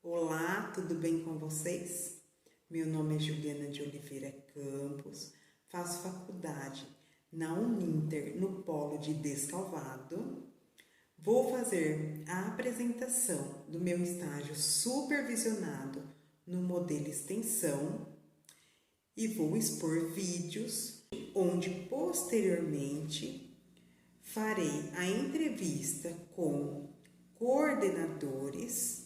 Olá, tudo bem com vocês? Meu nome é Juliana de Oliveira Campos, faço faculdade na Uninter, no Polo de Descalvado. Vou fazer a apresentação do meu estágio supervisionado no modelo extensão e vou expor vídeos onde posteriormente farei a entrevista com coordenadores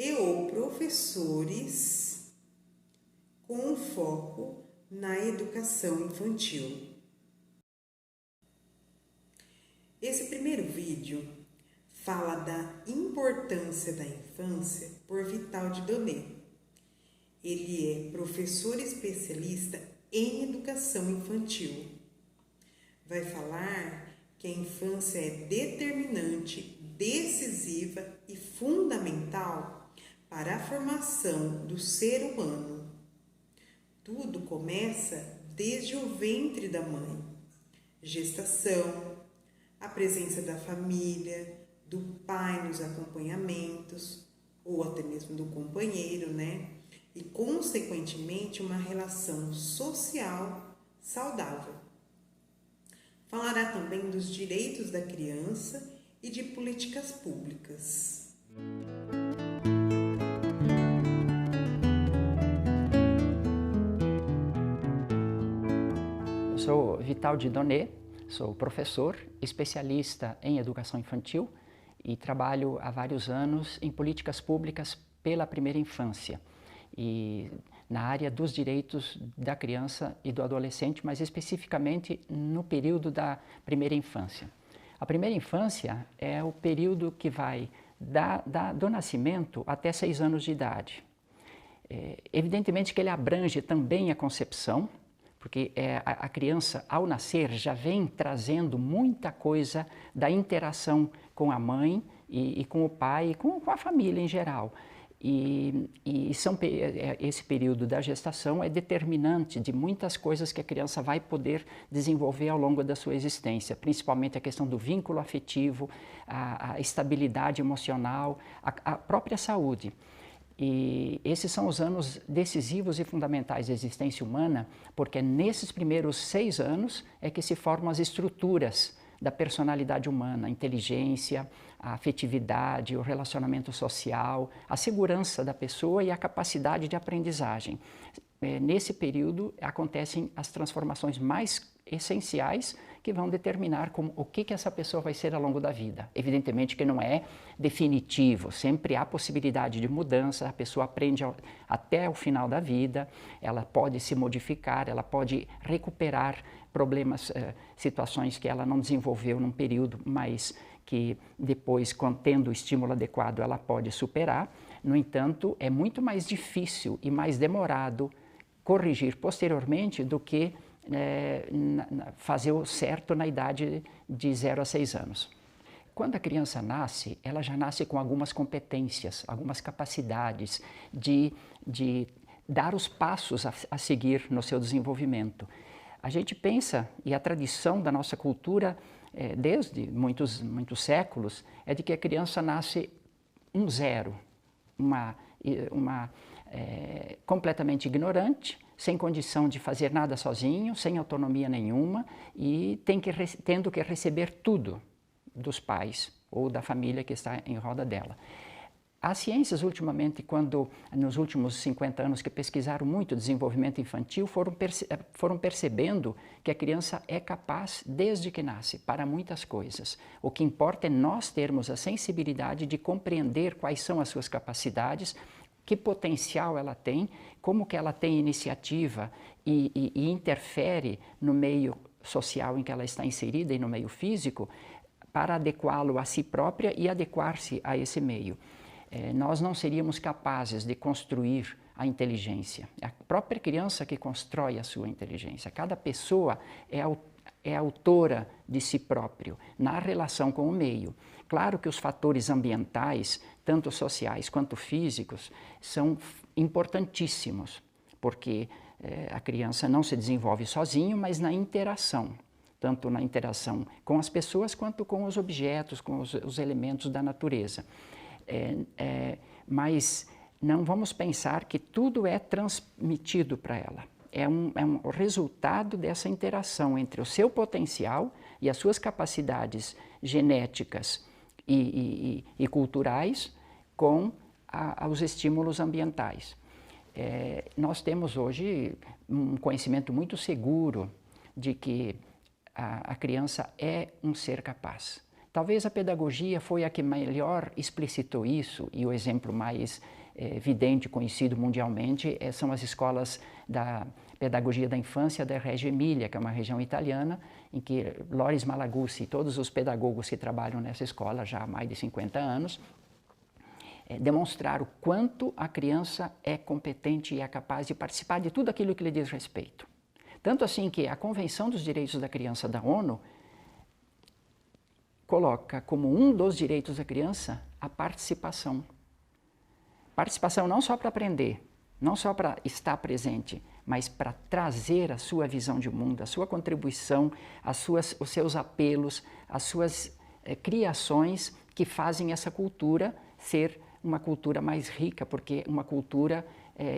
e ou professores com foco na educação infantil. Esse primeiro vídeo fala da importância da infância por Vital de Donê. Ele é professor especialista em educação infantil. Vai falar que a infância é determinante, decisiva e fundamental para a formação do ser humano. Tudo começa desde o ventre da mãe. Gestação, a presença da família, do pai nos acompanhamentos, ou até mesmo do companheiro, né? E, consequentemente, uma relação social saudável. Falará também dos direitos da criança e de políticas públicas. Eu sou Vital de Donê, sou professor, especialista em educação infantil e trabalho há vários anos em políticas públicas pela primeira infância e na área dos direitos da criança e do adolescente, mas especificamente no período da primeira infância. A primeira infância é o período que vai do nascimento até 6 anos de idade. Evidentemente que ele abrange também a concepção, porque a criança, ao nascer, já vem trazendo muita coisa da interação com a mãe e com o pai e com a família em geral. Esse período da gestação é determinante de muitas coisas que a criança vai poder desenvolver ao longo da sua existência, principalmente a questão do vínculo afetivo, a estabilidade emocional, a própria saúde. E esses são os anos decisivos e fundamentais da existência humana, porque nesses primeiros 6 anos é que se formam as estruturas da personalidade humana, a inteligência, a afetividade, o relacionamento social, a segurança da pessoa e a capacidade de aprendizagem. Nesse período acontecem as transformações mais essenciais que vão determinar o que essa pessoa vai ser ao longo da vida. Evidentemente que não é definitivo, sempre há possibilidade de mudança, a pessoa aprende até o final da vida, ela pode se modificar, ela pode recuperar problemas, situações que ela não desenvolveu num período, mas que depois, tendo o estímulo adequado, ela pode superar. No entanto, é muito mais difícil e mais demorado corrigir posteriormente do que fazer o certo na idade de 0 a 6 anos. Quando a criança nasce, ela já nasce com algumas competências, algumas capacidades de dar os passos a seguir no seu desenvolvimento. A gente pensa, e a tradição da nossa cultura, desde muitos séculos, é de que a criança nasce um zero, completamente ignorante, sem condição de fazer nada sozinho, sem autonomia nenhuma e tendo que receber tudo dos pais ou da família que está em roda dela. As ciências, ultimamente, nos últimos 50 anos que pesquisaram muito o desenvolvimento infantil, foram percebendo que a criança é capaz, desde que nasce, para muitas coisas. O que importa é nós termos a sensibilidade de compreender quais são as suas capacidades, que potencial ela tem, como que ela tem iniciativa e interfere no meio social em que ela está inserida e no meio físico, para adequá-lo a si própria e adequar-se a esse meio. Nós não seríamos capazes de construir a inteligência. É a própria criança que constrói a sua inteligência. Cada pessoa é autora de si próprio na relação com o meio. Claro que os fatores ambientais, tanto sociais quanto físicos, são importantíssimos, porque a criança não se desenvolve sozinho, mas na interação, tanto na interação com as pessoas quanto com os objetos, com os elementos da natureza. Mas não vamos pensar que tudo é transmitido para ela. É um resultado dessa interação entre o seu potencial e as suas capacidades genéticas e culturais com os estímulos ambientais. Nós temos hoje um conhecimento muito seguro de que a criança é um ser capaz. Talvez a pedagogia foi a que melhor explicitou isso, e o exemplo mais evidente, conhecido mundialmente, são as escolas da pedagogia da infância da Reggio Emília, que é uma região italiana, em que Loris Malaguzzi e todos os pedagogos que trabalham nessa escola já há mais de 50 anos, demonstraram o quanto a criança é competente e é capaz de participar de tudo aquilo que lhe diz respeito. Tanto assim que a Convenção dos Direitos da Criança da ONU coloca como um dos direitos da criança a participação. Participação não só para aprender, não só para estar presente, mas para trazer a sua visão de mundo, a sua contribuição, os seus apelos, as suas criações que fazem essa cultura ser uma cultura mais rica, porque uma cultura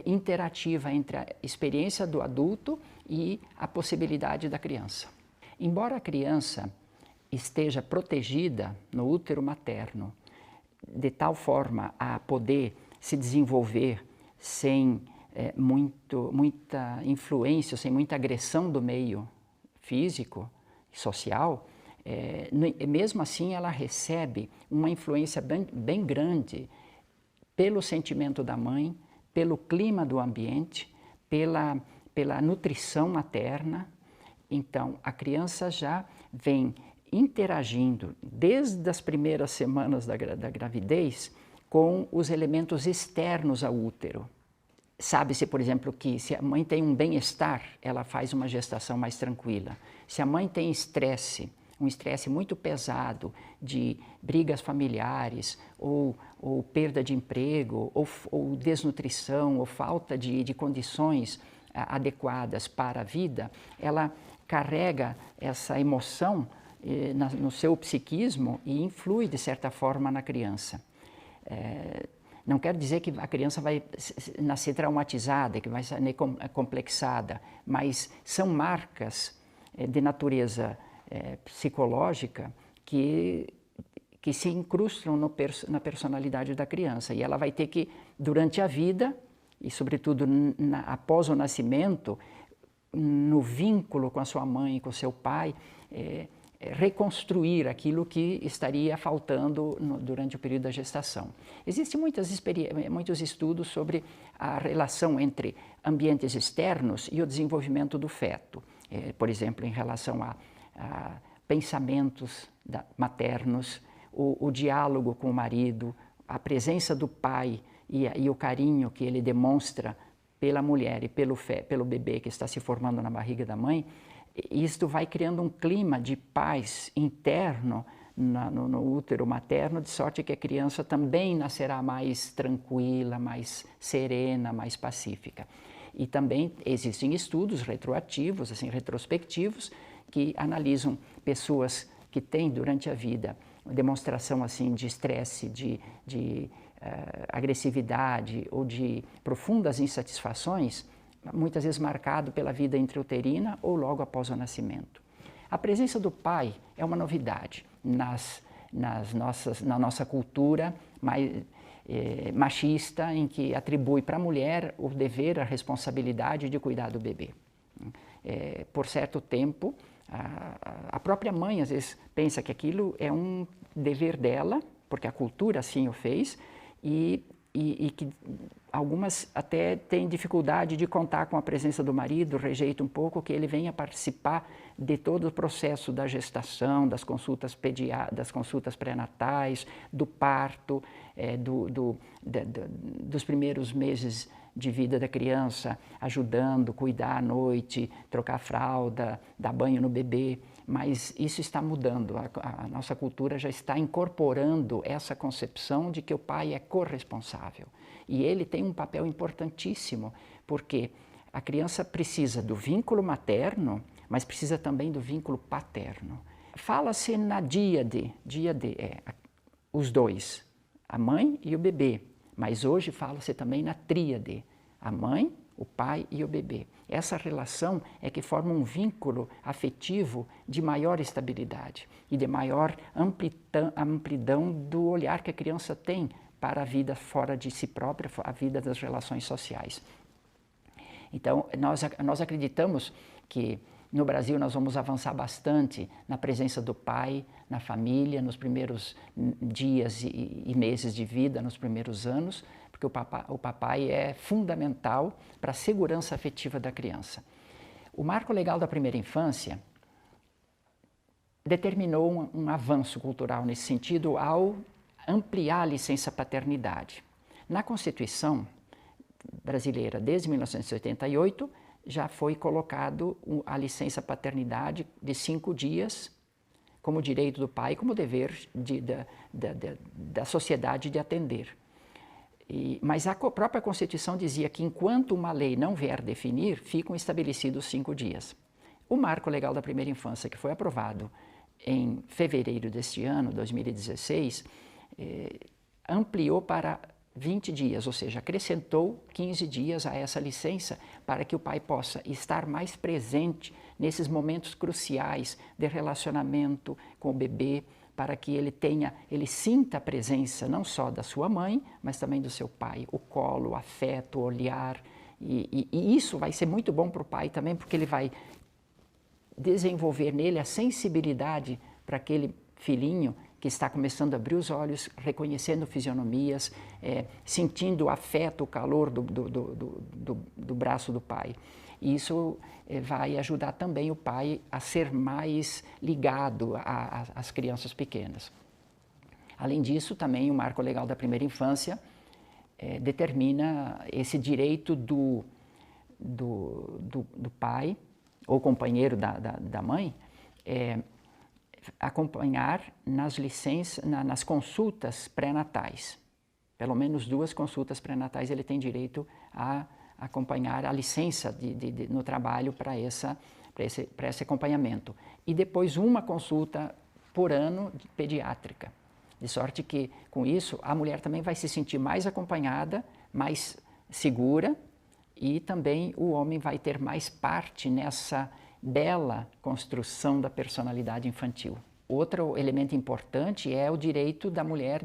interativa entre a experiência do adulto e a possibilidade da criança. Embora a criança esteja protegida no útero materno, de tal forma a poder se desenvolver sem muita influência, sem muita agressão do meio físico e social, mesmo assim ela recebe uma influência bem grande pelo sentimento da mãe, pelo clima do ambiente, pela nutrição materna. Então, a criança já vem interagindo desde as primeiras semanas da gravidez com os elementos externos ao útero. Sabe-se, por exemplo, que se a mãe tem um bem-estar, ela faz uma gestação mais tranquila. Se a mãe tem estresse, um estresse muito pesado de brigas familiares, ou perda de emprego, ou desnutrição, ou falta de condições adequadas para a vida, ela carrega essa emoção no seu psiquismo e influi, de certa forma, na criança. Não quer dizer que a criança vai nascer traumatizada, que vai ser complexada, mas são marcas de natureza psicológica que se incrustam na personalidade da criança. E ela vai ter que, durante a vida, e sobretudo após o nascimento, no vínculo com a sua mãe e com o seu pai, reconstruir aquilo que estaria faltando durante o período da gestação. Existem muitos estudos sobre a relação entre ambientes externos e o desenvolvimento do feto. Por exemplo, em relação a pensamentos maternos, o diálogo com o marido, a presença do pai e o carinho que ele demonstra pela mulher e pelo bebê que está se formando na barriga da mãe. Isto vai criando um clima de paz interno no útero materno, de sorte que a criança também nascerá mais tranquila, mais serena, mais pacífica. E também existem estudos retroativos, assim, retrospectivos, que analisam pessoas que têm durante a vida demonstração assim, de estresse, de agressividade ou de profundas insatisfações, muitas vezes marcado pela vida intrauterina ou logo após o nascimento. A presença do pai é uma novidade na nossa cultura machista, em que atribui para a mulher o dever, a responsabilidade de cuidar do bebê. Por certo tempo, a própria mãe às vezes pensa que aquilo é um dever dela, porque a cultura assim o fez, e que algumas até têm dificuldade de contar com a presença do marido, rejeitam um pouco que ele venha participar de todo o processo da gestação, das consultas pré-natais, do parto, dos primeiros meses de vida da criança, ajudando, cuidar à noite, trocar fralda, dar banho no bebê. Mas isso está mudando, a nossa cultura já está incorporando essa concepção de que o pai é corresponsável. E ele tem um papel importantíssimo, porque a criança precisa do vínculo materno, mas precisa também do vínculo paterno. Fala-se na díade, os dois, a mãe e o bebê, Mas hoje fala-se também na tríade, a mãe, o pai e o bebê. Essa relação é que forma um vínculo afetivo de maior estabilidade e de maior amplidão do olhar que a criança tem para a vida fora de si própria, a vida das relações sociais. Então, nós acreditamos que no Brasil nós vamos avançar bastante na presença do pai, na família, nos primeiros dias e meses de vida, nos primeiros anos, porque o papai é fundamental para a segurança afetiva da criança. O Marco Legal da Primeira Infância determinou um avanço cultural nesse sentido ao ampliar a licença paternidade. Na Constituição brasileira, desde 1988, já foi colocado a licença paternidade de 5 dias como direito do pai, como dever da sociedade de atender. Mas a própria Constituição dizia que enquanto uma lei não vier definir, ficam estabelecidos 5 dias. O Marco Legal da Primeira Infância, que foi aprovado em fevereiro deste ano, 2016, ampliou para 20 dias, ou seja, acrescentou 15 dias a essa licença para que o pai possa estar mais presente nesses momentos cruciais de relacionamento com o bebê, para que ele sinta a presença não só da sua mãe, mas também do seu pai, o colo, o afeto, o olhar, e isso vai ser muito bom para o pai também, porque ele vai desenvolver nele a sensibilidade para aquele filhinho que está começando a abrir os olhos, reconhecendo fisionomias, sentindo o afeto, o calor do braço do pai. E isso vai ajudar também o pai a ser mais ligado às crianças pequenas. Além disso, também o Marco Legal da Primeira Infância determina esse direito do pai, ou companheiro da mãe, acompanhar nas consultas pré-natais. Pelo menos 2 consultas pré-natais ele tem direito a acompanhar a licença no trabalho para esse acompanhamento. E depois 1 consulta por ano pediátrica. De sorte que, com isso, a mulher também vai se sentir mais acompanhada, mais segura, e também o homem vai ter mais parte nessa bela construção da personalidade infantil. Outro elemento importante é o direito da mulher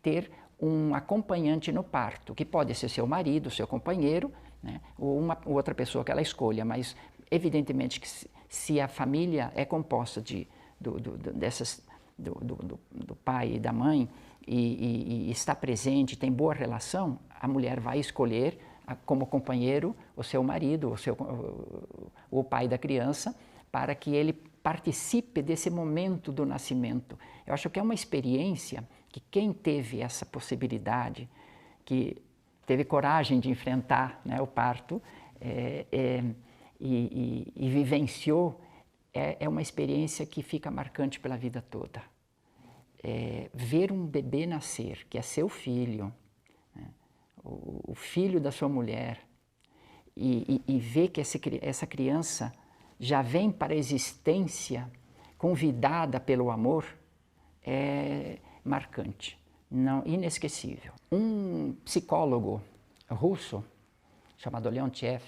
ter um acompanhante no parto, que pode ser seu marido, seu companheiro, né, ou outra pessoa que ela escolha, mas evidentemente que se a família é composta do pai e da mãe e está presente, tem boa relação, a mulher vai escolher como companheiro o seu marido, o pai da criança, para que ele participe desse momento do nascimento. Eu acho que é uma experiência que quem teve essa possibilidade, que teve coragem de enfrentar, né, o parto e vivenciou, é uma experiência que fica marcante pela vida toda. Ver um bebê nascer, que é seu filho, né, o filho da sua mulher, e ver que essa criança já vem para a existência convidada pelo amor, é marcante, inesquecível. Um psicólogo russo, chamado Leontiev,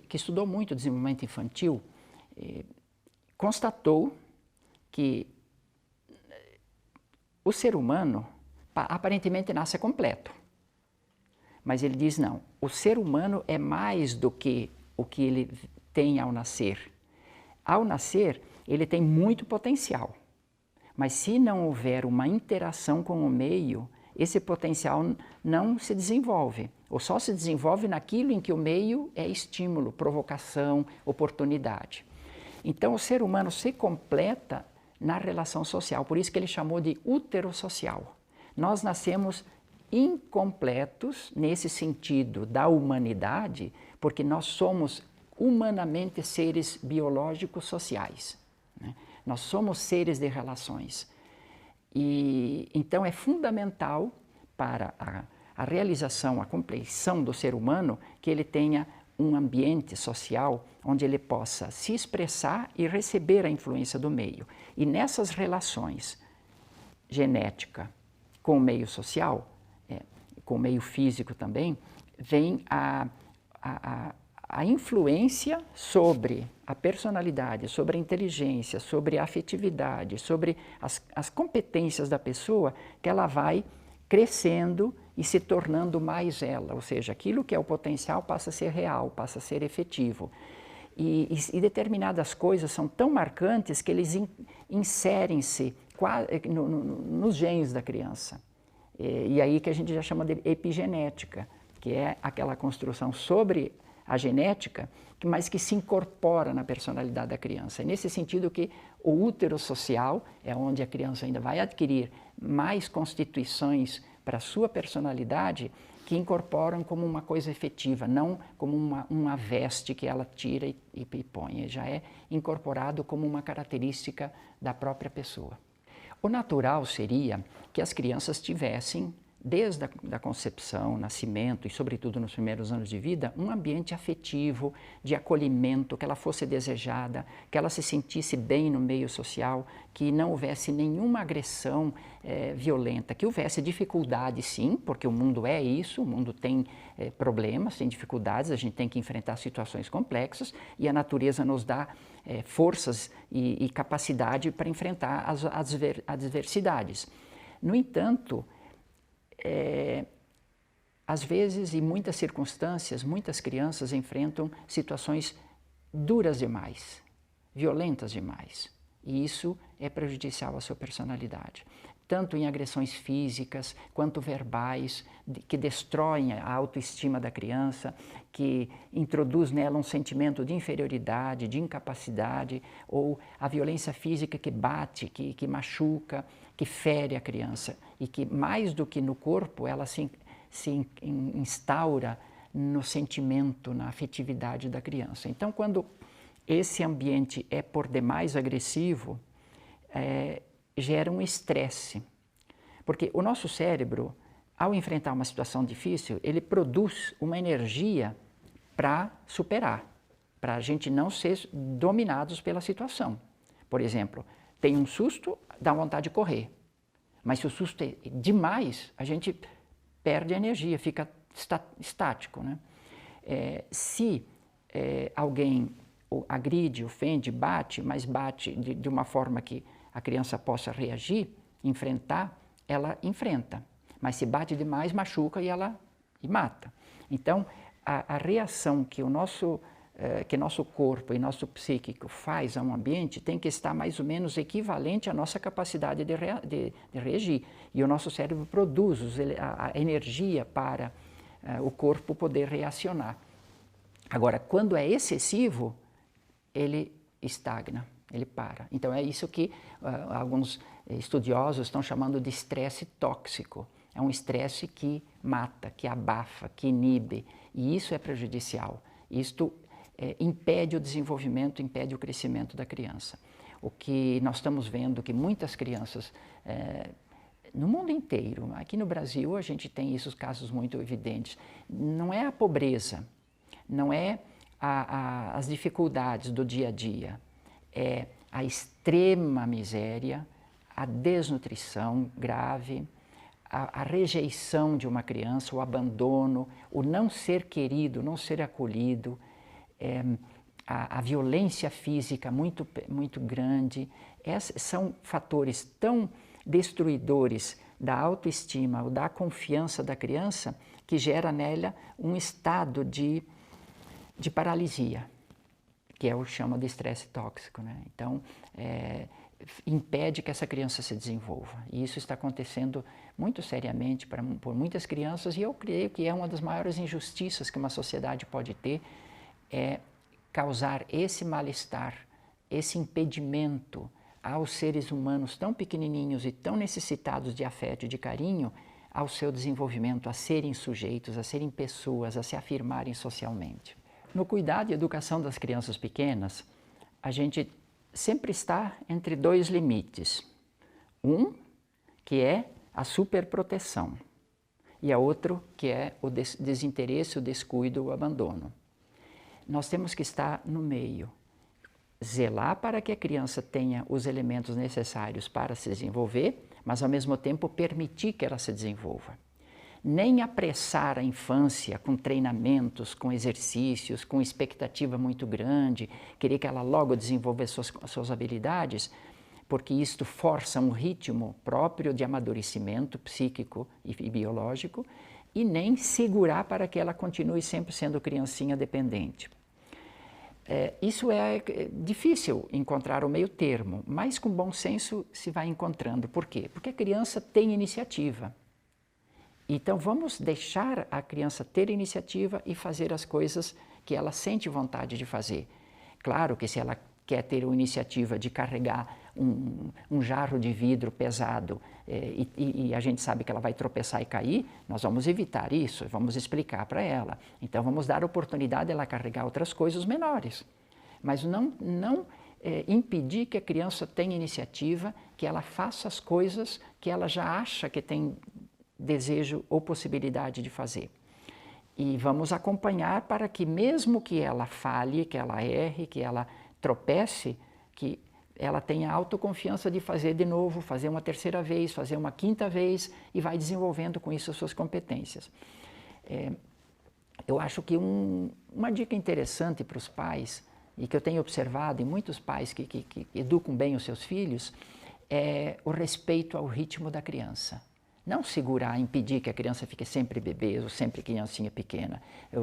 que estudou muito o desenvolvimento infantil, constatou que o ser humano aparentemente nasce completo. Mas ele diz não, o ser humano é mais do que o que ele tem ao nascer. Ao nascer, ele tem muito potencial. Mas se não houver uma interação com o meio, esse potencial não se desenvolve. Ou só se desenvolve naquilo em que o meio é estímulo, provocação, oportunidade. Então o ser humano se completa na relação social, por isso que ele chamou de útero social. Nós nascemos incompletos nesse sentido da humanidade, porque nós somos humanamente seres biológicos sociais, né? Nós somos seres de relações. E então é fundamental para a realização, a compleição do ser humano, que ele tenha um ambiente social onde ele possa se expressar e receber a influência do meio. E nessas relações, genética com o meio social, com o meio físico também, vem a influência sobre a personalidade, sobre a inteligência, sobre a afetividade, sobre as competências da pessoa, que ela vai crescendo e se tornando mais ela, ou seja, aquilo que é o potencial passa a ser real, passa a ser efetivo. E determinadas coisas são tão marcantes que eles inserem-se nos genes da criança. E aí que a gente já chama de epigenética, que é aquela construção sobre a genética, mas que se incorpora na personalidade da criança. É nesse sentido que o útero social é onde a criança ainda vai adquirir mais constituições para a sua personalidade, que incorporam como uma coisa efetiva, não como uma veste que ela tira e põe. Já é incorporado como uma característica da própria pessoa. O natural seria que as crianças tivessem, desde a concepção, nascimento e sobretudo nos primeiros anos de vida, um ambiente afetivo, de acolhimento, que ela fosse desejada, que ela se sentisse bem no meio social, que não houvesse nenhuma agressão violenta, que houvesse dificuldade sim, porque o mundo é isso, o mundo tem problemas, tem dificuldades, a gente tem que enfrentar situações complexas e a natureza nos dá forças e capacidade para enfrentar as adversidades. No entanto, às vezes, em muitas circunstâncias, muitas crianças enfrentam situações duras demais, violentas demais. E isso é prejudicial à sua personalidade. Tanto em agressões físicas quanto verbais, que destroem a autoestima da criança, que introduz nela um sentimento de inferioridade, de incapacidade, ou a violência física que bate, que machuca, que fere a criança e que, mais do que no corpo, ela se instaura no sentimento, na afetividade da criança. Então, quando esse ambiente é por demais agressivo, gera um estresse, porque o nosso cérebro, ao enfrentar uma situação difícil, ele produz uma energia para superar, para a gente não ser dominados pela situação. Por exemplo, tem um susto, dá vontade de correr, mas se o susto é demais, a gente perde a energia, fica estático, né? Se alguém agride, ofende, bate, mas bate de uma forma que a criança possa reagir, enfrentar, ela enfrenta. Mas se bate demais, machuca e mata. Então, a reação que nosso corpo e nosso psíquico faz a um ambiente tem que estar mais ou menos equivalente à nossa capacidade de reagir. E o nosso cérebro produz a energia para o corpo poder reacionar. Agora, quando é excessivo, ele estagna, ele para. Então é isso que alguns estudiosos estão chamando de estresse tóxico. É um estresse que mata, que abafa, que inibe, e isso é prejudicial. Isto impede o desenvolvimento, impede o crescimento da criança. O que nós estamos vendo que muitas crianças, no mundo inteiro, aqui no Brasil a gente tem esses casos muito evidentes, não é a pobreza, não é as dificuldades do dia a dia, é a extrema miséria, a desnutrição grave, a rejeição de uma criança, o abandono, o não ser querido, não ser acolhido, a violência física muito grande. Esses são fatores tão destruidores da autoestima ou da confiança da criança que gera nela um estado de paralisia, que é o que chama de estresse tóxico, né? Então, impede que essa criança se desenvolva. E isso está acontecendo muito seriamente por muitas crianças, e eu creio que é uma das maiores injustiças que uma sociedade pode ter, é causar esse mal-estar, esse impedimento aos seres humanos tão pequenininhos e tão necessitados de afeto e de carinho, ao seu desenvolvimento, a serem sujeitos, a serem pessoas, a se afirmarem socialmente. No cuidado e educação das crianças pequenas, a gente sempre está entre dois limites. Um, que é a superproteção, e a outro, que é o desinteresse, o descuido, o abandono. Nós temos que estar no meio, zelar para que a criança tenha os elementos necessários para se desenvolver, mas ao mesmo tempo permitir que ela se desenvolva. nem apressar a infância com treinamentos, com exercícios, com expectativa muito grande, querer que ela logo desenvolva suas habilidades, porque isto força um ritmo próprio de amadurecimento psíquico e biológico, e nem segurar para que ela continue sempre sendo criancinha dependente. Isso é difícil encontrar o meio termo, mas com bom senso se vai encontrando. Por quê? Porque a criança tem iniciativa. Então vamos deixar a criança ter iniciativa e fazer as coisas que ela sente vontade de fazer. Claro que se ela quer ter a iniciativa de carregar um jarro de vidro pesado e a gente sabe que ela vai tropeçar e cair, nós vamos evitar isso, vamos explicar para ela. Então vamos dar a oportunidade de ela carregar outras coisas menores, mas não impedir que a criança tenha iniciativa, que ela faça as coisas que ela já acha que tem desejo ou possibilidade de fazer. E vamos acompanhar para que mesmo que ela falhe, que ela erre, que ela tropece, que ela tenha autoconfiança de fazer de novo, fazer uma terceira vez, fazer uma quinta vez e vai desenvolvendo com isso as suas competências. Eu acho que uma dica interessante para os pais, e que eu tenho observado em muitos pais que educam bem os seus filhos, é o respeito ao ritmo da criança. Não segurar, impedir que a criança fique sempre bebê ou sempre criancinha pequena,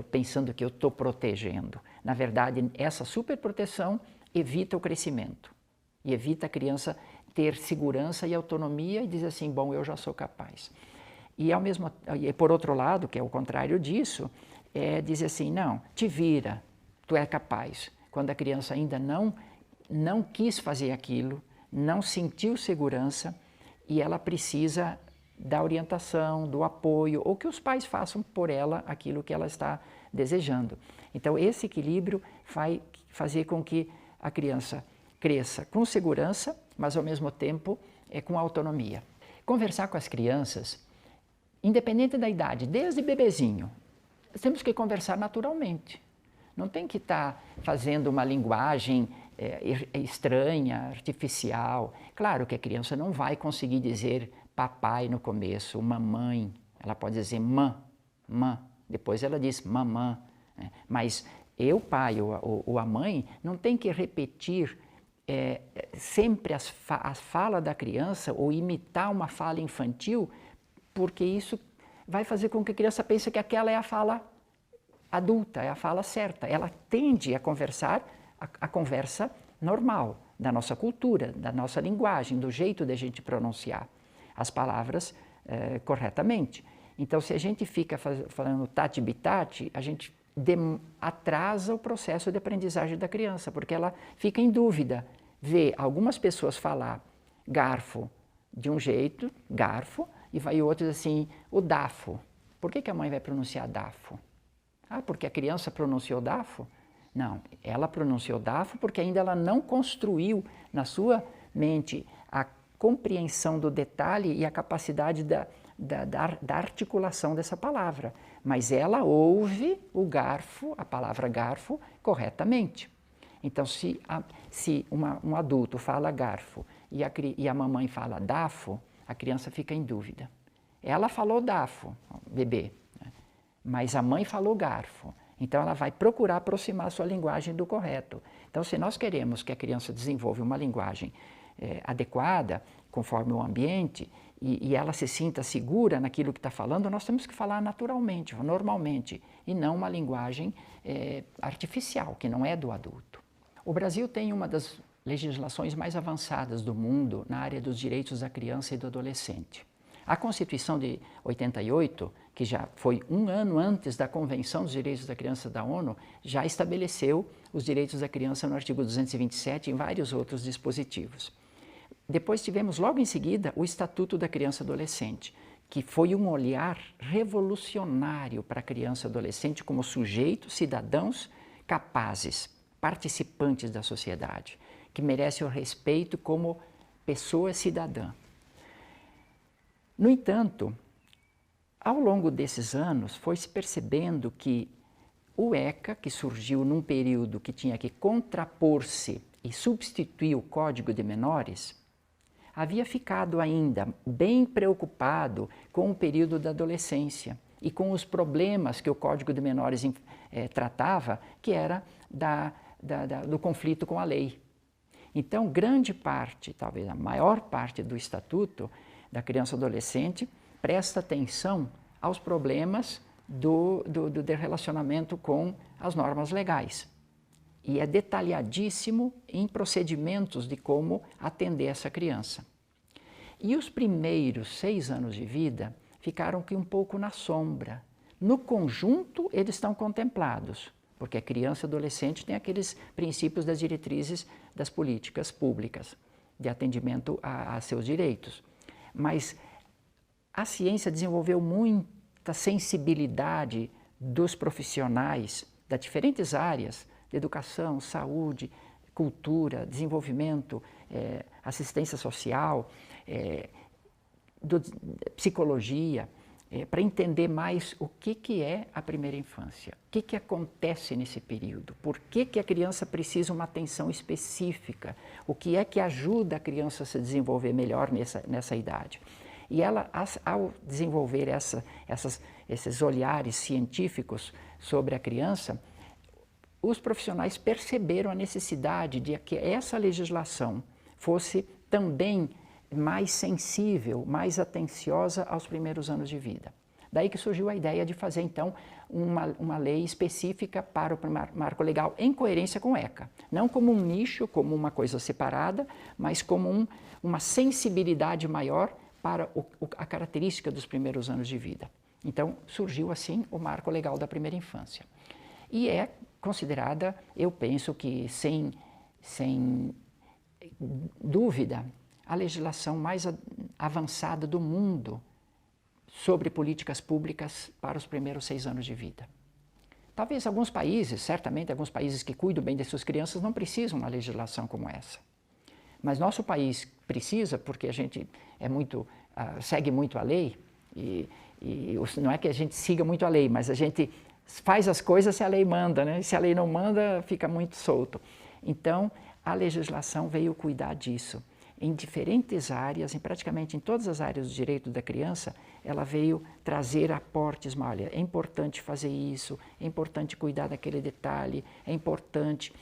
pensando que eu estou protegendo. Na verdade, essa superproteção evita o crescimento e evita a criança ter segurança e autonomia e dizer assim, bom, eu já sou capaz. E por outro lado, que é o contrário disso, é dizer assim, não, te vira, tu é capaz. Quando a criança ainda não quis fazer aquilo, não sentiu segurança e ela precisa da orientação, do apoio, ou que os pais façam por ela aquilo que ela está desejando. Então, esse equilíbrio vai fazer com que a criança cresça com segurança, mas ao mesmo tempo com autonomia. Conversar com as crianças, independente da idade, desde bebezinho, temos que conversar naturalmente. Não tem que estar fazendo uma linguagem estranha, artificial. Claro que a criança não vai conseguir dizer papai no começo, mamãe, ela pode dizer mã, depois ela diz mamã, né? Mas o pai ou a mãe não tem que repetir sempre a fala da criança ou imitar uma fala infantil, porque isso vai fazer com que a criança pense que aquela é a fala adulta, é a fala certa. Ela tende a conversar a conversa normal, da nossa cultura, da nossa linguagem, do jeito de a gente pronunciar as palavras corretamente. Então, se a gente fica falando tati-bitati, a gente atrasa o processo de aprendizagem da criança, porque ela fica em dúvida, vê algumas pessoas falar garfo de um jeito, garfo, e vai outros assim, o dafo. Por que a mãe vai pronunciar dafo? Ah, porque a criança pronunciou dafo? Não, ela pronunciou dafo porque ainda ela não construiu na sua mente a compreensão do detalhe e a capacidade da articulação dessa palavra. Mas ela ouve o garfo, a palavra garfo, corretamente. Então, se um adulto fala garfo e a mamãe fala dafo, a criança fica em dúvida. Ela falou dafo, bebê, né? Mas a mãe falou garfo. Então, ela vai procurar aproximar a sua linguagem do correto. Então, se nós queremos que a criança desenvolva uma linguagem adequada, conforme o ambiente, e ela se sinta segura naquilo que está falando, nós temos que falar naturalmente, normalmente, e não uma linguagem artificial, que não é do adulto. O Brasil tem uma das legislações mais avançadas do mundo na área dos direitos da criança e do adolescente. A Constituição de 88, que já foi um ano antes da Convenção dos Direitos da Criança da ONU, já estabeleceu os direitos da criança no artigo 227 e em vários outros dispositivos. Depois tivemos, logo em seguida, o Estatuto da Criança e Adolescente, que foi um olhar revolucionário para a criança e adolescente como sujeitos, cidadãos capazes, participantes da sociedade, que merecem o respeito como pessoa cidadã. No entanto, ao longo desses anos, foi-se percebendo que o ECA, que surgiu num período que tinha que contrapor-se e substituir o Código de Menores, havia ficado ainda bem preocupado com o período da adolescência e com os problemas que o Código de Menores tratava, que era do conflito com a lei. Então, grande parte, talvez a maior parte do Estatuto da Criança e Adolescente presta atenção aos problemas do relacionamento com as normas legais. E é detalhadíssimo em procedimentos de como atender essa criança. E os primeiros 6 anos de vida ficaram aqui um pouco na sombra. No conjunto, eles estão contemplados, porque a criança e adolescente tem aqueles princípios das diretrizes das políticas públicas de atendimento a seus direitos. Mas a ciência desenvolveu muita sensibilidade dos profissionais das diferentes áreas de educação, saúde, cultura, desenvolvimento, assistência social, psicologia, para entender mais o que é a primeira infância, o que acontece nesse período, por que a criança precisa de uma atenção específica, o que é que ajuda a criança a se desenvolver melhor nessa idade. E ela, ao desenvolver esses olhares científicos sobre a criança, os profissionais perceberam a necessidade de que essa legislação fosse também mais sensível, mais atenciosa aos primeiros anos de vida. Daí que surgiu a ideia de fazer, então, uma lei específica para o marco legal, em coerência com o ECA. Não como um nicho, como uma coisa separada, mas como uma sensibilidade maior para a característica dos primeiros anos de vida. Então, surgiu assim o marco legal da primeira infância. E é considerada, eu penso que sem dúvida, a legislação mais avançada do mundo sobre políticas públicas para os primeiros 6 anos de vida. Talvez alguns países, certamente alguns países que cuidam bem de suas crianças não precisam de uma legislação como essa. Mas nosso país precisa, porque a gente segue muito a lei, e não é que a gente siga muito a lei, mas a gente faz as coisas se a lei manda, né? Se a lei não manda, fica muito solto. Então, a legislação veio cuidar disso. Em diferentes áreas, praticamente em todas as áreas do direito da criança, ela veio trazer aportes, olha, é importante fazer isso, é importante cuidar daquele detalhe, é importante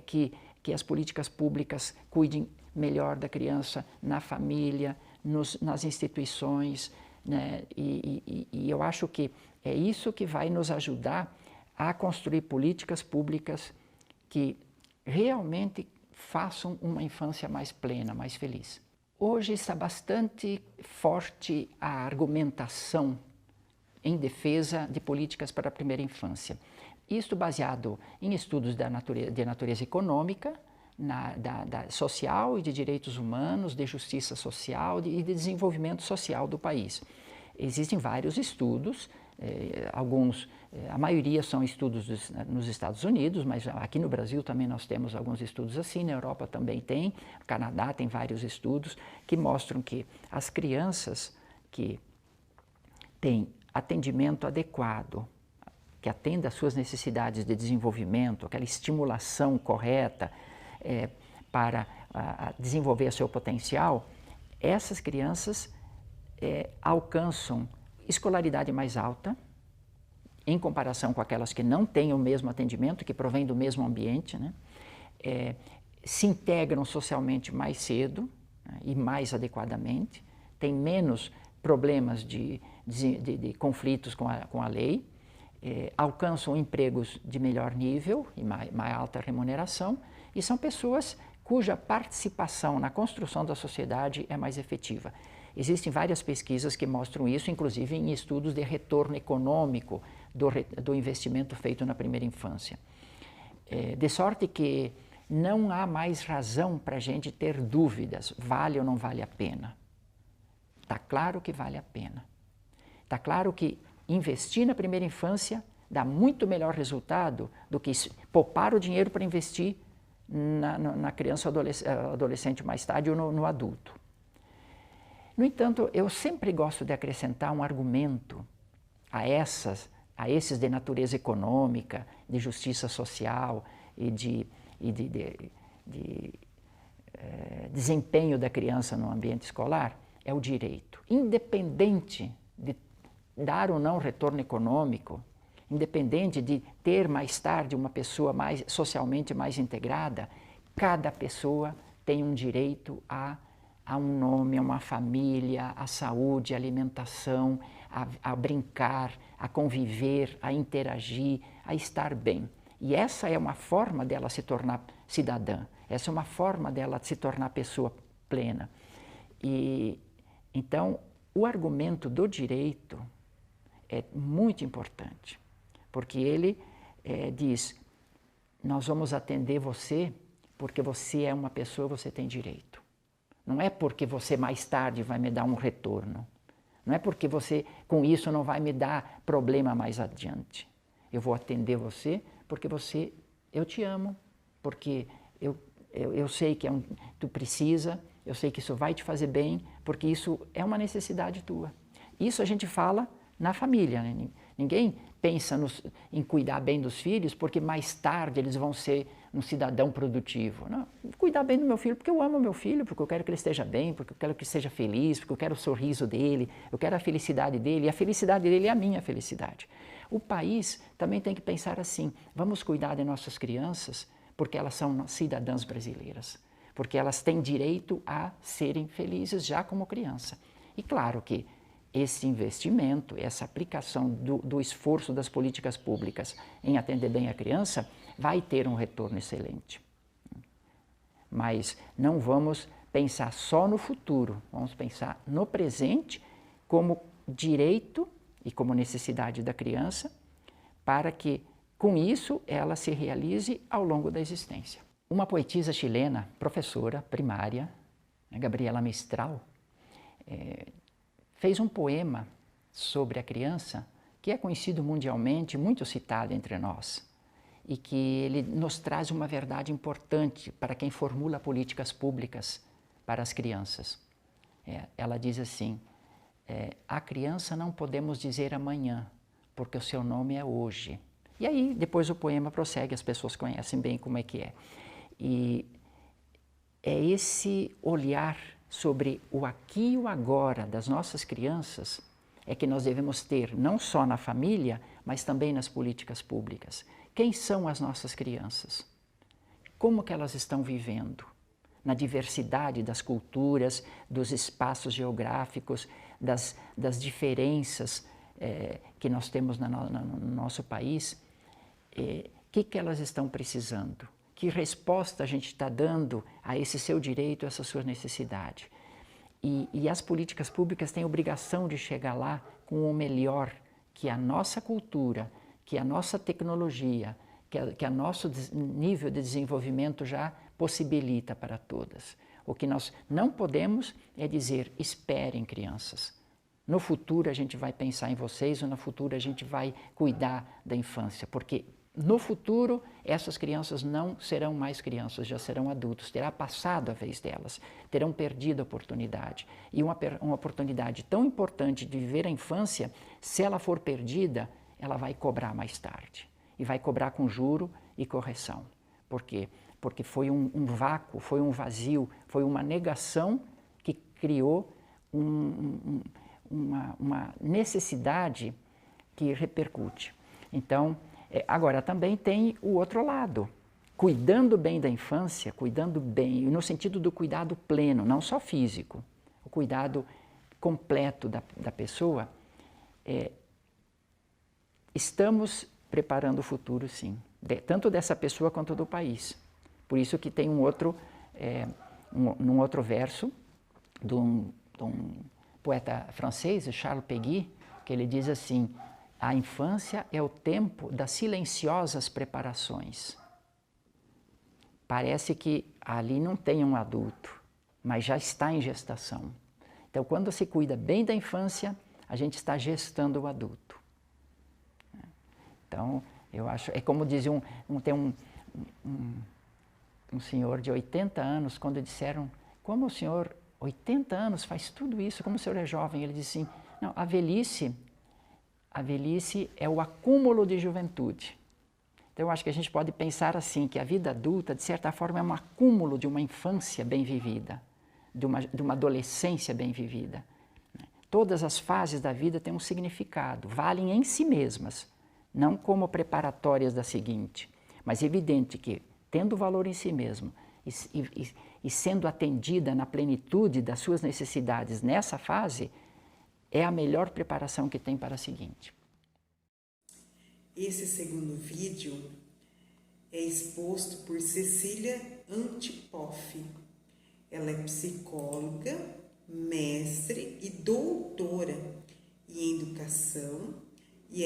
que as políticas públicas cuidem melhor da criança na família, nas instituições, né? E eu acho que é isso que vai nos ajudar a construir políticas públicas que realmente façam uma infância mais plena, mais feliz. Hoje está bastante forte a argumentação em defesa de políticas para a primeira infância. Isto baseado em estudos de natureza econômica, social e de direitos humanos, de justiça social e de desenvolvimento social do país. Existem vários estudos, a maioria são estudos nos Estados Unidos, mas aqui no Brasil também nós temos alguns estudos assim, na Europa também tem, no Canadá tem vários estudos que mostram que as crianças que têm atendimento adequado, que atenda às suas necessidades de desenvolvimento, aquela estimulação correta para desenvolver seu potencial, essas crianças alcançam escolaridade mais alta, em comparação com aquelas que não têm o mesmo atendimento, que provém do mesmo ambiente, né? Se integram socialmente mais cedo, né? E mais adequadamente, têm menos problemas de conflitos com a lei, alcançam empregos de melhor nível e mais alta remuneração, e são pessoas cuja participação na construção da sociedade é mais efetiva. Existem várias pesquisas que mostram isso, inclusive em estudos de retorno econômico do investimento feito na primeira infância. De sorte que não há mais razão para a gente ter dúvidas, vale ou não vale a pena. Está claro que vale a pena. Está claro que investir na primeira infância dá muito melhor resultado do que poupar o dinheiro para investir na criança ou adolescente mais tarde ou no adulto. No entanto, eu sempre gosto de acrescentar um argumento a esses de natureza econômica, de justiça social e de desempenho da criança no ambiente escolar é o direito. Independente de dar ou não retorno econômico, independente de ter mais tarde uma pessoa socialmente mais integrada, cada pessoa tem um direito a um nome, a uma família, à saúde, à alimentação, a brincar, a conviver, a interagir, a estar bem. E essa é uma forma dela se tornar cidadã, essa é uma forma dela se tornar pessoa plena. E então, o argumento do direito é muito importante, porque ele diz, nós vamos atender você porque você é uma pessoa, você tem direito. Não é porque você mais tarde vai me dar um retorno. Não é porque você, com isso, não vai me dar problema mais adiante. Eu vou atender você porque eu te amo, porque eu sei que tu precisa, eu sei que isso vai te fazer bem, porque isso é uma necessidade tua. Isso a gente fala na família, né? Ninguém pensa em cuidar bem dos filhos porque mais tarde eles vão ser um cidadão produtivo. Não, cuidar bem do meu filho porque eu amo meu filho, porque eu quero que ele esteja bem, porque eu quero que ele seja feliz, porque eu quero o sorriso dele, eu quero a felicidade dele, e a felicidade dele é a minha felicidade. O país também tem que pensar assim, vamos cuidar de nossas crianças porque elas são cidadãs brasileiras, porque elas têm direito a serem felizes já como criança. E claro que esse investimento, essa aplicação do esforço das políticas públicas em atender bem a criança, vai ter um retorno excelente. Mas não vamos pensar só no futuro, vamos pensar no presente como direito e como necessidade da criança, para que, com isso, ela se realize ao longo da existência. Uma poetisa chilena, professora primária, Gabriela Mistral, fez um poema sobre a criança que é conhecido mundialmente, muito citado entre nós, e que ele nos traz uma verdade importante para quem formula políticas públicas para as crianças. Ela diz assim, a criança não podemos dizer amanhã, porque o seu nome é hoje. E aí, depois o poema prossegue, as pessoas conhecem bem como é que é. E é esse olhar sobre o aqui e o agora das nossas crianças é que nós devemos ter, não só na família, mas também nas políticas públicas. Quem são as nossas crianças? Como que elas estão vivendo? Na diversidade das culturas, dos espaços geográficos, das diferenças que nós temos no nosso país, que elas estão precisando? Que resposta a gente está dando a esse seu direito, a essa sua necessidade? E as políticas públicas têm a obrigação de chegar lá com o melhor que a nossa cultura, que a nossa tecnologia, que o nosso nível de desenvolvimento já possibilita para todas. O que nós não podemos é dizer, esperem crianças. No futuro a gente vai pensar em vocês, ou no futuro a gente vai cuidar da infância, porque no futuro essas crianças não serão mais crianças, já serão adultos, terá passado a vez delas, terão perdido a oportunidade. E uma oportunidade tão importante de viver a infância, se ela for perdida, ela vai cobrar mais tarde. E vai cobrar com juro e correção. Por quê? Porque foi um vácuo, foi um vazio, foi uma negação que criou uma necessidade que repercute. Então, agora também tem o outro lado, cuidando bem da infância, cuidando bem, no sentido do cuidado pleno, não só físico, o cuidado completo da pessoa, estamos preparando o futuro, sim, tanto dessa pessoa quanto do país. Por isso que tem num outro verso de um poeta francês, Charles Péguy, que ele diz assim, a infância é o tempo das silenciosas preparações. Parece que ali não tem um adulto, mas já está em gestação. Então, quando se cuida bem da infância, a gente está gestando o adulto. Então, eu acho, é como dizia tem um senhor de 80 anos, quando disseram, como o senhor, 80 anos, faz tudo isso, como o senhor é jovem? Ele disse assim, não, a velhice é o acúmulo de juventude. Então, eu acho que a gente pode pensar assim, que a vida adulta, de certa forma, é um acúmulo de uma infância bem vivida, de uma adolescência bem vivida. Todas as fases da vida têm um significado, valem em si mesmas, não como preparatórias da seguinte, mas é evidente que, tendo valor em si mesmo e sendo atendida na plenitude das suas necessidades nessa fase, é a melhor preparação que tem para a seguinte. Esse segundo vídeo é exposto por Cecília Antipoff. Ela é psicóloga, mestre e doutora em educação e